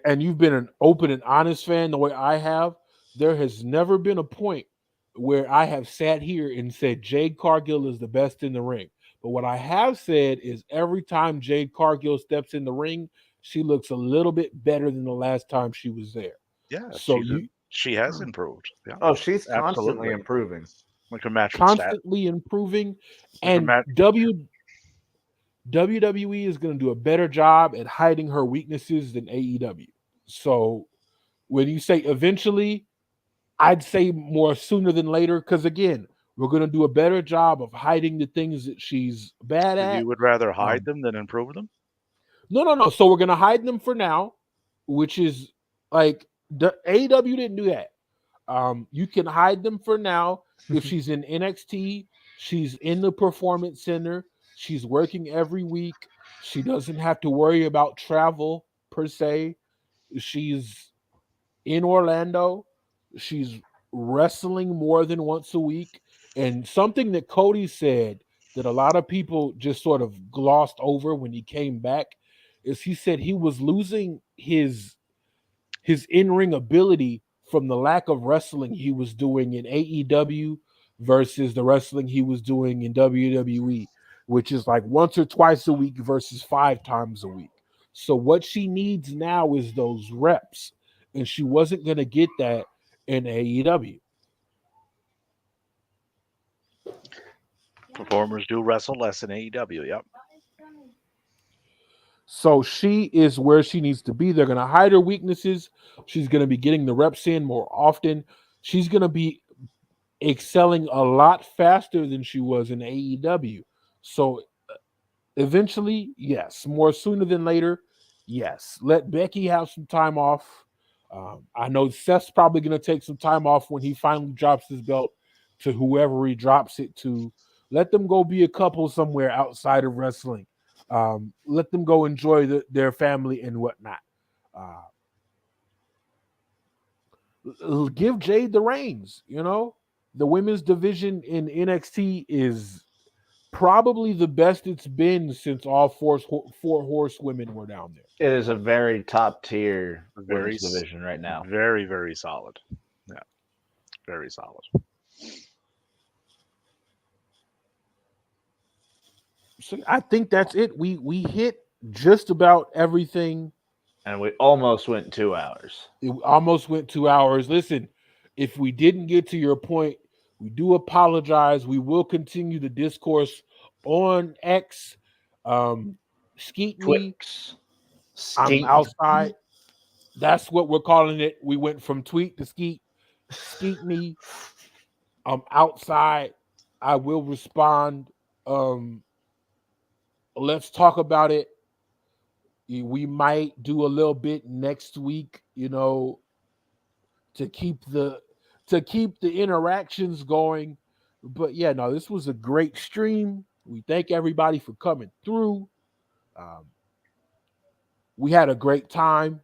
B: and you've been an open and honest fan the way I have, there has never been a point where I have sat here and said Jade Cargill is the best in the ring. But what I have said is every time Jade Cargill steps in the ring, she looks a little bit better than the last time she was there.
C: Yeah.
B: So
C: she has improved. Yeah.
A: Oh, she's constantly improving.
C: Like a match
B: constantly improving. And WWE is going to do a better job at hiding her weaknesses than AEW. So when you say eventually, I'd say more sooner than later, because again, we're going to do a better job of hiding the things that she's bad at.
C: You would rather hide them than improve them?
B: No. So we're going to hide them for now, which is like the AEW didn't do that. You can hide them for now. If she's in NXT, she's in the Performance Center. She's working every week. She doesn't have to worry about travel per se. She's in Orlando. She's wrestling more than once a week. And something that Cody said that a lot of people just sort of glossed over when he came back is he said he was losing his in-ring ability from the lack of wrestling he was doing in AEW versus the wrestling he was doing in WWE, which is like once or twice a week versus 5 times a week. So what she needs now is those reps, and she wasn't going to get that in AEW.
C: Performers do wrestle less in AEW. Yep.
B: So she is where she needs to be. They're going to hide her weaknesses. She's going to be getting the reps in more often. She's going to be excelling a lot faster than she was in AEW. So eventually, yes. More sooner than later, yes. Let Becky have some time off. I know Seth's probably going to take some time off when he finally drops his belt to whoever he drops it to. Let them go be a couple somewhere outside of wrestling. Let them go enjoy their family and whatnot. Give Jade the reins. You know, the women's division in NXT is probably the best it's been since all four horsewomen were down there.
A: It is a very top tier
C: Very
A: women's division right now.
C: Very, very solid. Yeah. Very solid.
B: So I think that's it. We hit just about everything.
A: And we almost went 2 hours.
B: It almost went 2 hours. Listen, if we didn't get to your point, we do apologize. We will continue the discourse on X. Skeet me.
A: Twix.
B: I'm
A: Skeet.
B: outside. That's what we're calling it. We went from tweet to skeet. Skeet me. I'm outside. I will respond. Let's talk about it. We might do a little bit next week, you know, to keep the interactions going. But yeah, no, this was a great stream. We thank everybody for coming through. We had a great time.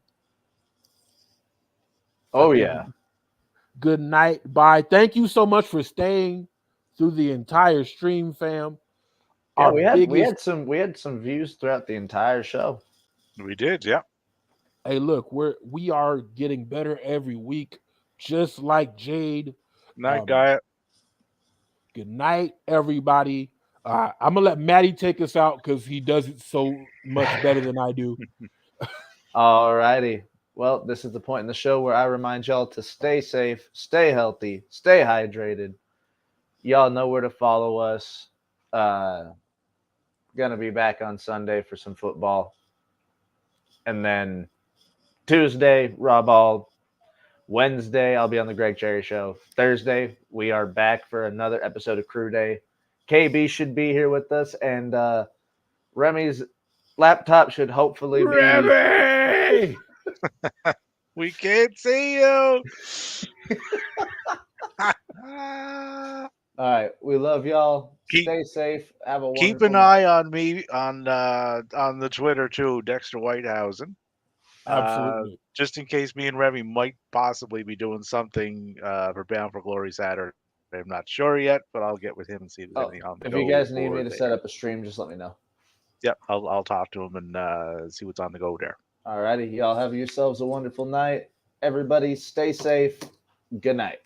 A: Oh yeah.
B: Good night. Bye. Thank you so much for staying through the entire stream, fam.
A: Yeah, we had some views throughout the entire show.
C: We did, yeah.
B: Hey, look, we are getting better every week, just like Jade.
C: Night, guy.
B: Good night, everybody. I'm gonna let Maddie take us out because he does it so much better than I do.
A: All righty. Well, this is the point in the show where I remind y'all to stay safe, stay healthy, stay hydrated. Y'all know where to follow us. Gonna be back on Sunday for some football. And then Tuesday, Raw Ball. Wednesday, I'll be on the Greg Cherry Show. Thursday, we are back for another episode of Crew Day. KB should be here with us, and Remy's laptop should hopefully
B: Remy!
C: We can't see you.
A: All right, we love y'all. Stay safe. Have a
C: keep
A: wonderful
C: an eye on me on the Twitter too, Dexter Whitehausen.
B: Absolutely.
C: Just in case me and Remy might possibly be doing something for Bound for Glory Saturday. I'm not sure yet, but I'll get with him and see if there's anything on the
A: If
C: go.
A: you guys need me to
C: there.
A: set up a stream, just let me know.
C: Yep, I'll talk to him and see what's on the go there.
A: All righty, y'all have yourselves a wonderful night. Everybody stay safe. Good night.